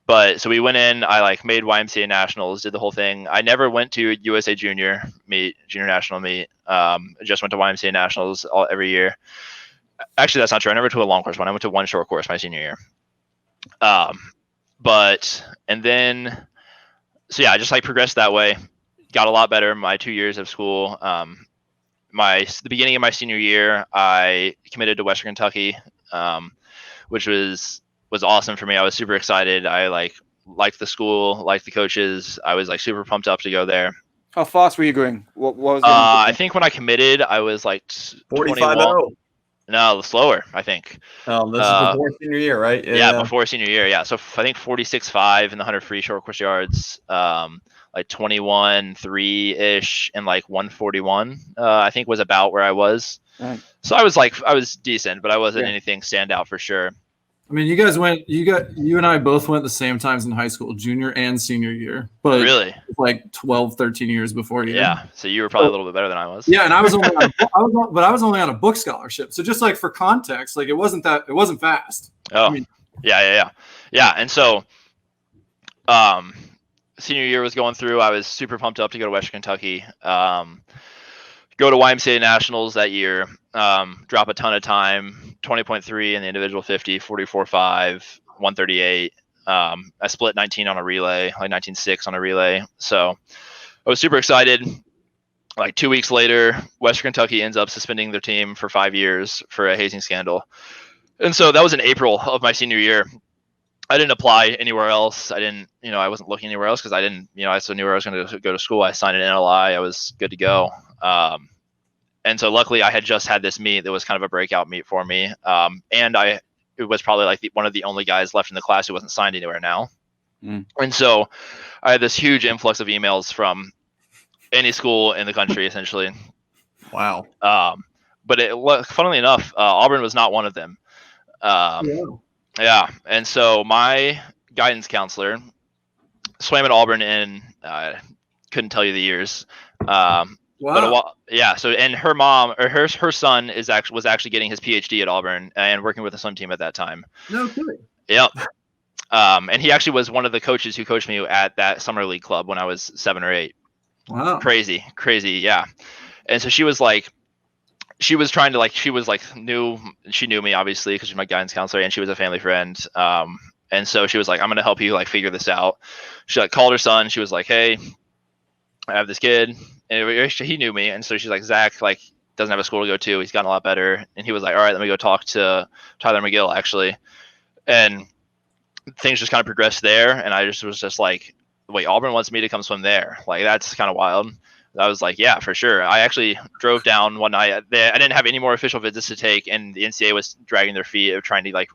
But so we went in. I like made YMCA nationals, did the whole thing. I never went to USA junior national meet. Just went to YMCA nationals every year. Actually, that's not true. I never went to a long course one. I went to one short course my senior year. And then I just like progressed that way. Got a lot better my 2 years of school. The beginning of my senior year, I committed to Western Kentucky, which was awesome for me. I was super excited. I liked the school, liked the coaches. I was like super pumped up to go there. How fast were you going? What was? I think when I committed, I was like 45.0. No, slower, I think. This is before senior year, right? Yeah, before senior year. Yeah, so I think 46.5 in the 100 free short course yards. Like 21.3 ish and like 141. I think was about where I was. Right. So I was decent, but I wasn't anything standout for sure. I mean, you and I both went the same times in high school, junior and senior year, but really like 12, 13 years before you. Yeah. So you were probably a little bit better than I was. Yeah. And I was only on a book scholarship. So just like for context, like it wasn't fast. Oh, I mean, yeah. And so, senior year was going through. I was super pumped up to go to Western Kentucky. Go to YMCA Nationals that year. Drop a ton of time, 20.3 in the individual 50, 44.5, 138. I split 19 on a relay, like 19.6 on a relay. So I was super excited. Like 2 weeks later, Western Kentucky ends up suspending their team for 5 years for a hazing scandal. And so that was in April of my senior year. I didn't apply anywhere else. I wasn't looking anywhere else because I didn't, I still knew where I was going to go to school. I signed an NLI. I was good to go. And so luckily I had just had this meet that was kind of a breakout meet for me. And it was probably like one of the only guys left in the class who wasn't signed anywhere now. Mm. And so I had this huge influx of emails from any school in the country, essentially. Wow. But funnily enough, Auburn was not one of them. Yeah. And so my guidance counselor swam at Auburn in, couldn't tell you the years. Wow. But so, and her mom or her son was actually getting his PhD at Auburn and working with the swim team at that time. No kidding. Yep. And he actually was one of the coaches who coached me at that summer league club when I was 7 or 8. Wow. Crazy. Yeah. And so she knew me obviously because she's my guidance counselor and she was a family friend. And so she was like, I'm going to help you like figure this out. She like called her son. She was like, hey, I have this kid. And he knew me. And so she's like, Zach, like, doesn't have a school to go to. He's gotten a lot better. And he was like, all right, let me go talk to Tyler McGill, actually. And things just kind of progressed there. And I just was just like, wait, Auburn wants me to come swim there. Like, that's kind of wild. I was like, yeah, for sure. I actually drove down one night. I didn't have any more official visits to take, and the NCAA was dragging their feet of trying to like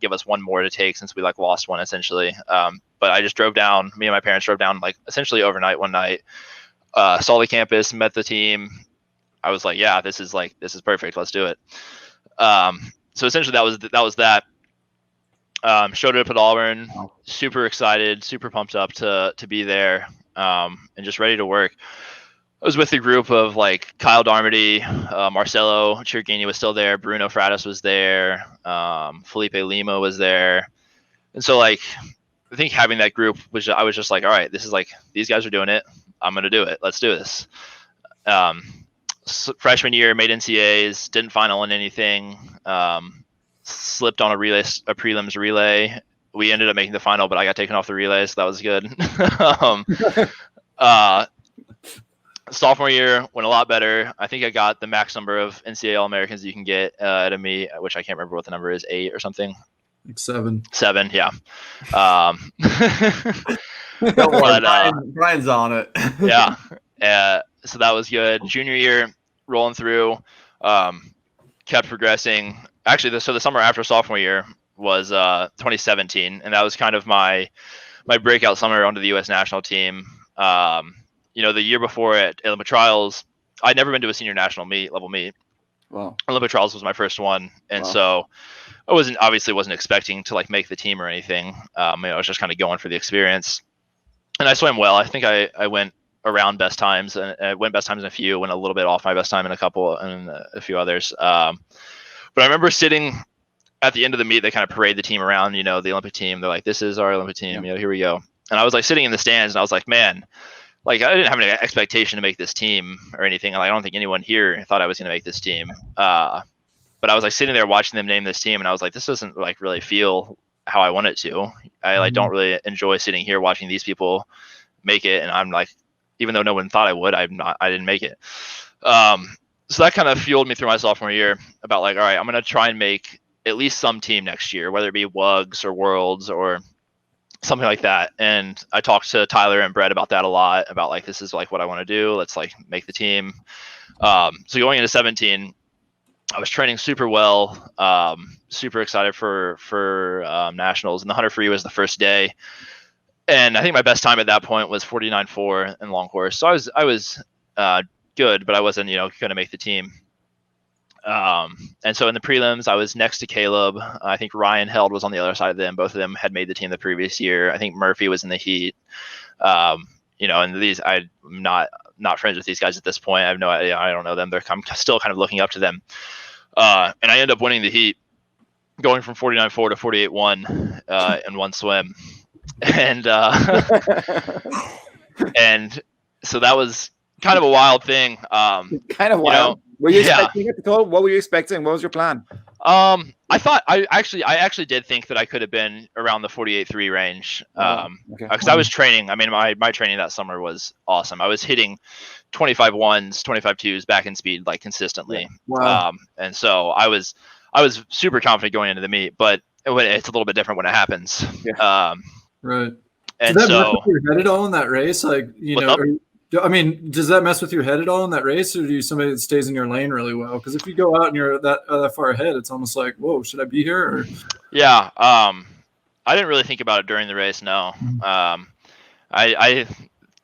give us one more to take since we like lost one essentially. But I just drove down. Me and my parents drove down like essentially overnight one night. Saw the campus, met the team. I was like, yeah, this is perfect. Let's do it. So essentially that was that. Showed up at Auburn. Super excited, super pumped up to be there, and just ready to work. I was with a group of like Kyle Darmody, Marcelo Chirghini was still there, Bruno Fratis was there, Felipe Lima was there, and so like I think having that group I was just like, all right, this is like these guys are doing it, I'm gonna do it, let's do this. Freshman year, made NCAAs, didn't final in anything, slipped on a prelims relay. We ended up making the final, but I got taken off the relay, so that was good. Sophomore year went a lot better. I think I got the max number of NCAA All-Americans you can get at a meet, which I can't remember what the number is, 8 or something. Like 7. 7, yeah. Don't worry, Brian's on it. Yeah. So that was good. Junior year, rolling through, kept progressing. Actually, so the summer after sophomore year was 2017, and that was kind of my breakout summer onto the U.S. national team. The year before at Olympic Trials, I'd never been to a senior national level meet. Wow. Olympic Trials was my first one. And so I wasn't expecting to like make the team or anything. I was just kind of going for the experience. And I swam well. I think I went around best times, and I went best times in a few, went a little bit off my best time in a couple and a few others. But I remember sitting at the end of the meet, they kind of parade the team around, the Olympic team. They're like, this is our Olympic team. Here we go. And I was like sitting in the stands, and I was like, man, like I didn't have any expectation to make this team or anything. Like, I don't think anyone here thought I was going to make this team. But I was like sitting there watching them name this team, and I was like, this doesn't like really feel how I want it to. I like don't really enjoy sitting here watching these people make it, and I'm like, even though no one thought I would, I didn't make it. So that kind of fueled me through my sophomore year about like, all right, I'm going to try and make at least some team next year, whether it be WUGS or Worlds or something like that. And I talked to Tyler and Brett about that a lot, about like, this is like what I want to do. Let's like make the team. So going into 17, I was training super well, super excited for nationals, and the 100 free was the first day. And I think my best time at that point was 49.4 in long course. So I was good, but I wasn't, going to make the team. And so in the prelims, I was next to Caleb. I think Ryan Held was on the other side of them. Both of them had made the team the previous year. I think Murphy was in the heat. And these, I'm not friends with these guys at this point. I have no idea. I don't know them. I'm still kind of looking up to them. And I ended up winning the heat, going from 49.4 to 48.1 in one swim. And and so that was kind of a wild thing. Kind of wild. Were you expecting it to go? What were you expecting? What was your plan? I thought I actually did think that I could have been around the 48.3 range. Because I was training. I mean, my training that summer was awesome. I was hitting 25.1s, 25.2s back in speed like consistently. Wow. And so I was super confident going into the meet, but it's a little bit different when it happens. Yeah. Right. And did that so mess with your head at all in that race? Like, does that mess with your head at all in that race, or do you somebody that stays in your lane really well? Because if you go out and you're that far ahead, it's almost like, whoa, should I be here? Or... Yeah. I didn't really think about it during the race. No. The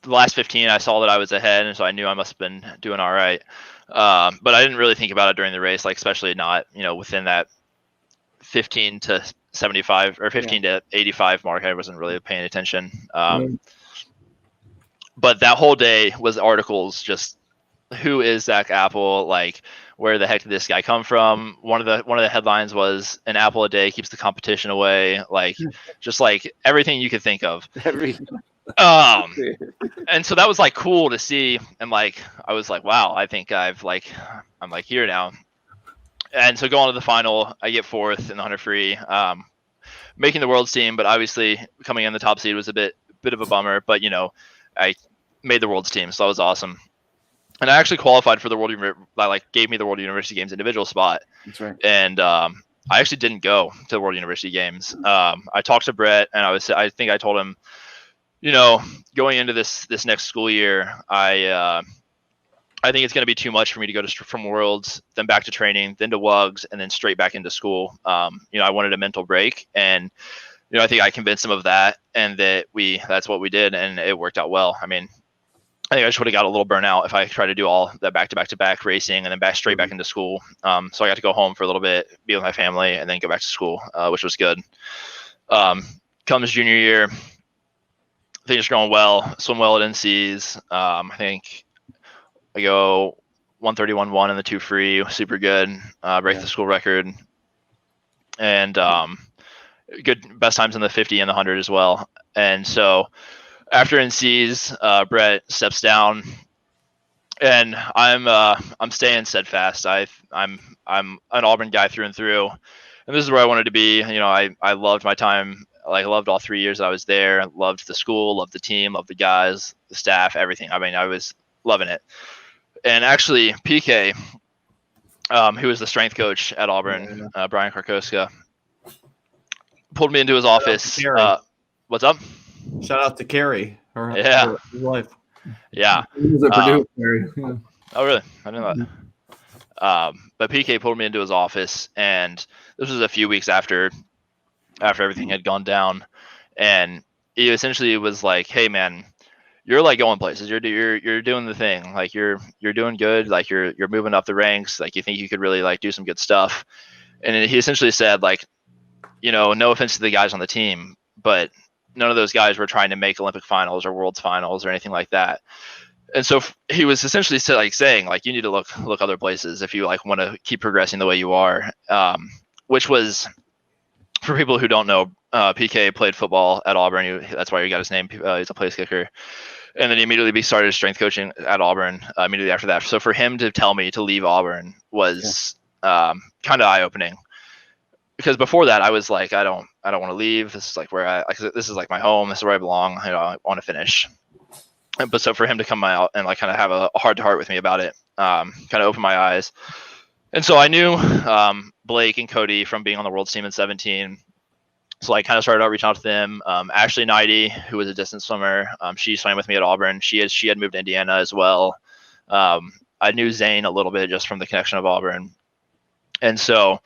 last 15, I saw that I was ahead, and so I knew I must have been doing all right. But I didn't really think about it during the race, like especially not, within that 15 to 75 or 15 to 85 mark. I wasn't really paying attention. But that whole day was articles, just who is Zach Apple? Like, where the heck did this guy come from? One of the headlines was an apple a day keeps the competition away. Like, just like everything you could think of. And so that was like cool to see. And like, I was like, wow, I think I'm like here now. And so going to the final, I get 4th in the 100 free. making the world's team, but obviously coming in the top seed was a bit of a bummer. But I made the world's team, so that was awesome. And I actually qualified for the gave me the World University Games individual spot. That's right. And I actually didn't go to the World University Games. I talked to Brett, and I think I told him, going into this next school year, I think it's going to be too much for me to go from Worlds, then back to training, then to WUGS, and then straight back into school. I wanted a mental break, and I think I convinced him of that, and that's what we did, and it worked out well. I mean, I think I just would have got a little burnout if I tried to do all that back-to-back racing and then straight back into school. So I got to go home for a little bit, be with my family, and then go back to school, which was good. Comes junior year, things are going well. Swim well at NCs. I think I go 131.1 in the 2 free, super good. Break the school record, and good best times in the 50 and the 100 as well. And so after NCs, Brett steps down, and I'm staying steadfast. I'm an Auburn guy through and through, and this is where I wanted to be. I loved my time. I loved all 3 years I was there. Loved the school, loved the team, loved the guys, the staff, everything. I mean, I was loving it. And actually, PK, who was the strength coach at Auburn, Brian Karkoska, pulled me into his office. What's up? Shout out to Carrie. Her wife. Yeah. He was at Purdue. Yeah. Oh, really? I didn't know that. But PK pulled me into his office, and this was a few weeks after everything had gone down, and he essentially was like, "Hey, man, you're like going places. You're doing the thing. Like you're doing good. Like you're moving up the ranks. Like you think you could really like do some good stuff." And he essentially said, like, no offense to the guys on the team, but none of those guys were trying to make Olympic finals or World's finals or anything like that. And so he was essentially saying, like, you need to look other places if you like want to keep progressing the way you are. Which was, for people who don't know, PK played football at Auburn. That's why he got his name. He's a place kicker. And then he immediately started strength coaching at Auburn immediately after that. So for him to tell me to leave Auburn was kind of eye-opening. Because before that, I was like, I don't want to leave. This is like where this is like my home. This is where I belong. I want to finish. But so for him to come out and like kind of have a heart-to-heart with me about it, kind of opened my eyes. And so I knew Blake and Cody from being on the world's team in 17. So I kind of started reaching out to them. Ashley Knighty, who was a distance swimmer, she swam with me at Auburn. She had moved to Indiana as well. I knew Zane a little bit just from the connection of Auburn. And so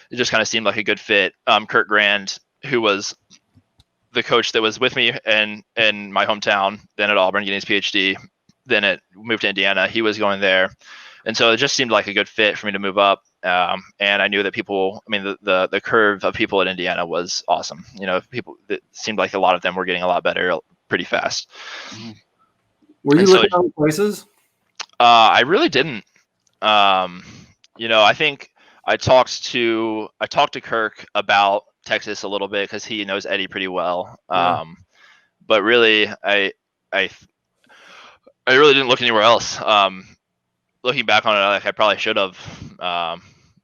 it just kind of seemed like a good fit. Kurt Grand, who was the coach that was with me in my hometown, then at Auburn getting his PhD, then moved to Indiana. He was going there. And so it just seemed like a good fit for me to move up. And I knew that the curve of people at Indiana was awesome. It seemed like a lot of them were getting a lot better pretty fast. Were you looking at other places? I really didn't. I think I talked to Kirk about Texas a little bit because he knows Eddie pretty well. But really, I really didn't look anywhere else. Looking back on it, I probably should have,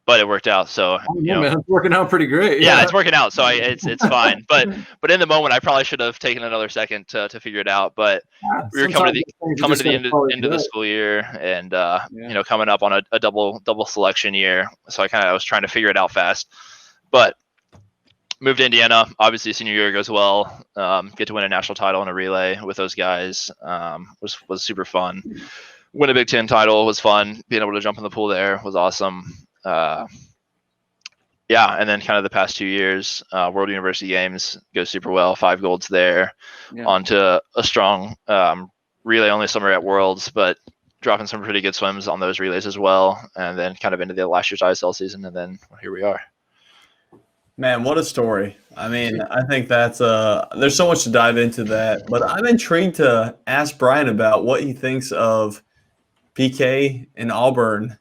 but it worked out. So man, it's working out pretty great. Yeah, it's working out. So it's fine. But in the moment, I probably should have taken another second to figure it out. But we were coming to the end of the school year, and coming up on a double selection year. So I was trying to figure it out fast. But moved to Indiana. Obviously, senior year goes well. Get to win a national title in a relay with those guys. Was super fun. Win a Big Ten title was fun. Being able to jump in the pool there was awesome. And then kind of the past 2 years, World University Games goes super well. 5 golds there. Onto a strong relay only summer at Worlds, but dropping some pretty good swims on those relays as well. And then kind of into the last year's ISL season, and then here we are. Man, what a story. I mean, I think that's there's so much to dive into that, but I'm intrigued to ask Brian about what he thinks of PK in Auburn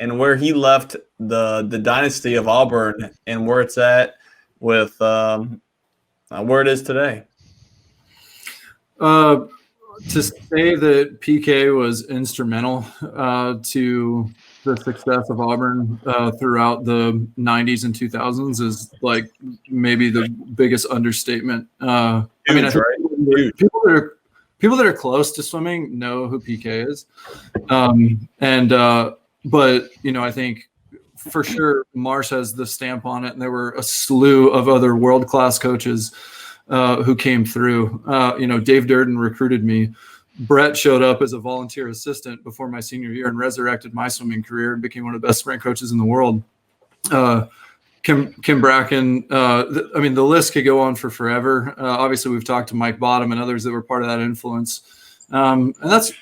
and where he left the dynasty of Auburn and where it's at with where it is today. To say that PK was instrumental to the success of Auburn throughout the 90s and 2000s is like maybe the biggest understatement. I mean, I think people that are close to swimming know who PK is. But, you know, I think for sure Marsh has the stamp on it, and there were a slew of other world-class coaches who came through. You know, Dave Durden recruited me. Brett showed up as a volunteer assistant before my senior year and resurrected my swimming career and became one of the best sprint coaches in the world. Kim Bracken, I mean, the list could go on for forever. Obviously, we've talked to Mike Bottom and others that were part of that influence. And that's,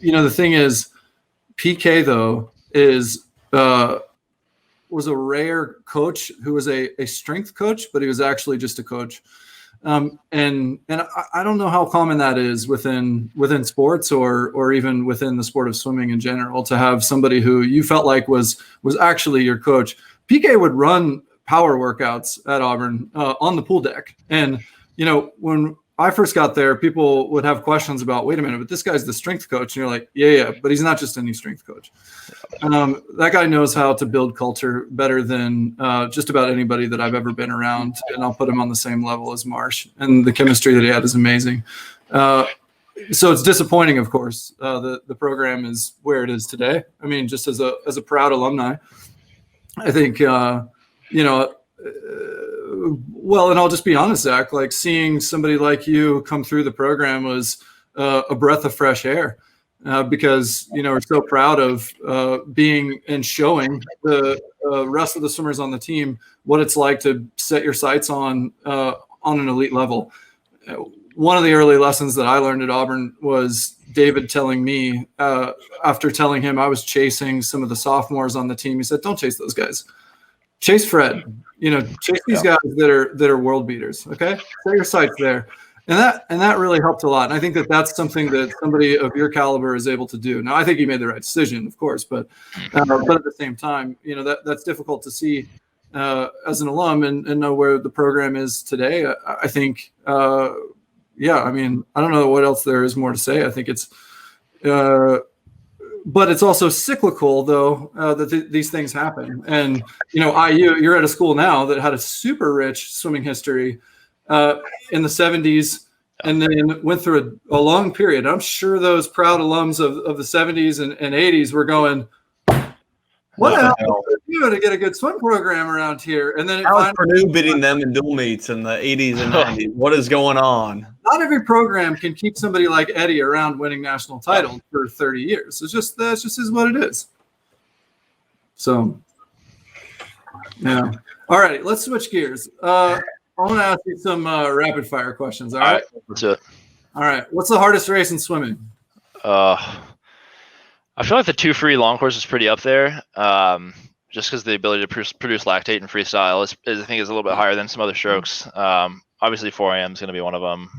you know, the thing is, PK, though, was a rare coach who was a strength coach, but he was actually just a coach. And I don't know how common that is within sports or even within the sport of swimming in general, to have somebody who you felt like was actually your coach. PK would run power workouts at Auburn on the pool deck. And, you know, when I first got there, people would have questions about, wait a minute, but this guy's the strength coach. And you're like, yeah, but he's not just any strength coach. That guy knows how to build culture better than just about anybody that I've ever been around. And I'll put him on the same level as Marsh. And the chemistry that he had is amazing. So it's disappointing, of course. The program is where it is today. I mean, just as a proud alumni, I think, you know, well, and I'll just be honest, Zach, like seeing somebody like you come through the program was a breath of fresh air because, you know, we're so proud of being and showing the rest of the swimmers on the team what it's like to set your sights on an elite level. One of the early lessons that I learned at Auburn was David telling me, after telling him I was chasing some of the sophomores on the team, he said, don't chase those guys. Chase Fred, you know, chase these guys that are world beaters. Okay. Set your sights there. And that really helped a lot. And I think that that's something that somebody of your caliber is able to do. Now, I think he made the right decision, of course, but at the same time, you know, that's difficult to see as an alum and know where the program is today. I think, yeah, I mean, I don't know what else there is more to say. I think it's, but it's also cyclical, though, that these things happen. And, you know, you're at a school now that had a super rich swimming history in the 70s and then went through a long period. I'm sure those proud alums of the 70s and 80s were going, what the hell are we doing to get a good swim program around here? And then how's Purdue beating them in dual meets in the 80s and 90s? What is going on? Not every program can keep somebody like Eddie around winning national titles for 30 years. That's just is what it is. So, yeah. All right, let's switch gears. I want to ask you some rapid fire questions. All right, let's do it. All right, what's the hardest race in swimming? I feel like the 2 free long course is pretty up there. Just because the ability to produce lactate and freestyle I think is a little bit higher than some other strokes. Obviously 4 AM is going to be one of them.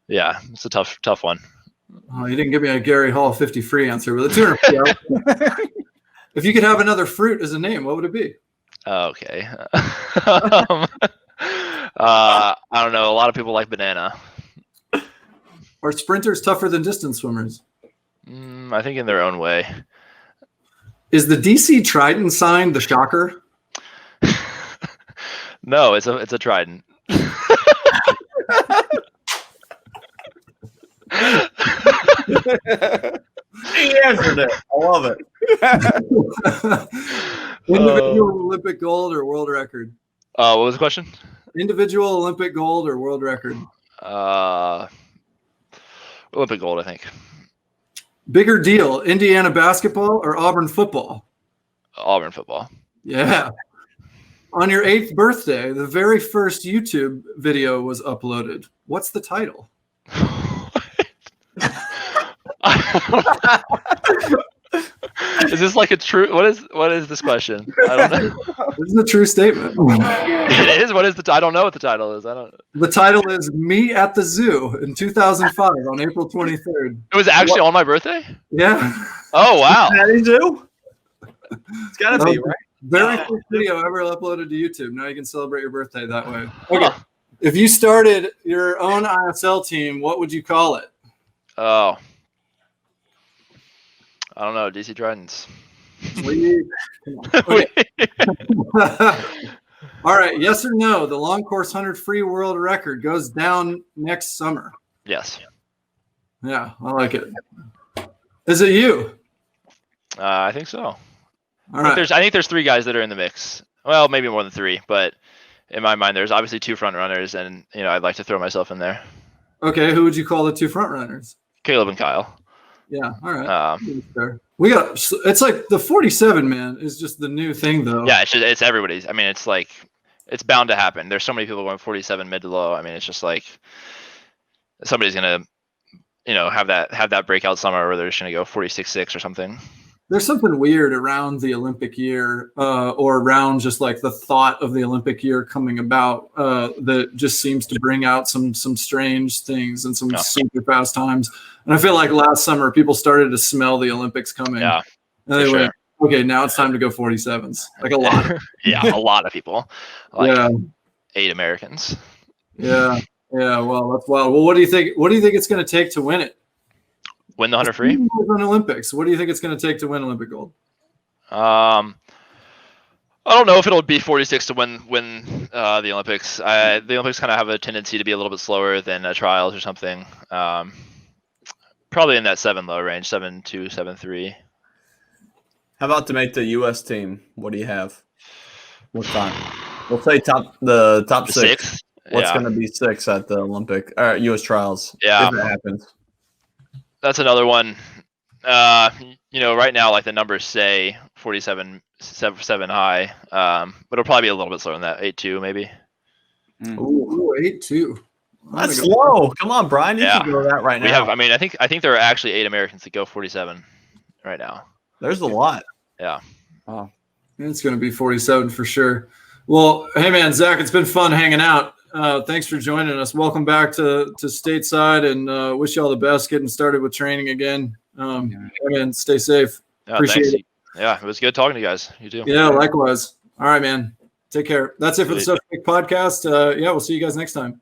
Yeah, it's a tough one. Oh, you didn't give me a Gary Hall 50 free answer with a 200. If you could have another fruit as a name, what would it be? Okay. I don't know. A lot of people like banana. Are sprinters tougher than distance swimmers? I think in their own way. Is the DC Trident sign the shocker? No, it's a Trident. He answered it. I love it. Individual Olympic gold or world record? What was the question? Individual Olympic gold or world record? Olympic gold, I think. Bigger deal, Indiana basketball or Auburn football? Auburn football. Yeah. On your 8th birthday, the very first YouTube video was uploaded. What's the title? Is this like a true? What is this question? I don't know. This is a true statement. It is. What is I don't know what the title is. I don't. The title is "Me at the Zoo" in 2005 on April 23rd. It was actually on my birthday. Yeah. Oh wow. Daddy Zoo. It's gotta be right. Very first video ever uploaded to YouTube. Now you can celebrate your birthday that way. Okay. If you started your own ISL team, what would you call it? Oh. I don't know. DC Tridents. Sweet. Okay. All right. Yes or no? The long course 100 free world record goes down next summer. Yes. Yeah, I like it. Is it you? I think so. All right. I think there's 3 guys that are in the mix. Well, maybe more than 3, but in my mind, there's obviously 2 front runners, and I'd like to throw myself in there. Okay, who would you call the 2 front runners? Caleb and Kyle. Yeah, all right. It's like the 47 man is just the new thing though. Yeah, it's everybody's. I mean, it's like it's bound to happen. There's so many people going 47 mid to low. I mean, it's just like somebody's gonna have that breakout summer where they're just gonna go 46.6 or something. There's something weird around the Olympic year, or around just like the thought of the Olympic year coming about, that just seems to bring out some strange things and some super fast times. And I feel like last summer people started to smell the Olympics coming. Yeah, and they went, okay, now it's time to go 47s. Like a lot. Yeah, a lot of people. Like 8 Americans. Yeah. Well, that's wild. Well, what do you think? What do you think it's going to take to win it? Win the 100 free? Win Olympics. What do you think it's going to take to win Olympic gold? I don't know if it'll be 46 to win the Olympics. The Olympics kind of have a tendency to be a little bit slower than trials or something. Probably in that 7 low range, 7.2, 7.3. How about to make the U.S. team? What do you have? What time? We'll say the top 6. What's going to be 6 at the Olympic U.S. trials? Yeah, if it happens. That's another one. Right now, like the numbers say 47, 7 high, but it'll probably be a little bit slower than that, 8.2 maybe. Ooh, 8.2. That's slow. Come on, Brian. You can go that right now. We have. I mean, I think there are actually 8 Americans that go 47 right now. There's a lot. Yeah. Oh, it's going to be 47 for sure. Well, hey man, Zach, it's been fun hanging out. Thanks for joining us. Welcome back to stateside, and wish you all the best getting started with training again. Again, stay safe. Appreciate it. Yeah, it was good talking to you guys. You too. Yeah, likewise. All right, man. Take care. That's it for the Stuff Kick podcast. We'll see you guys next time.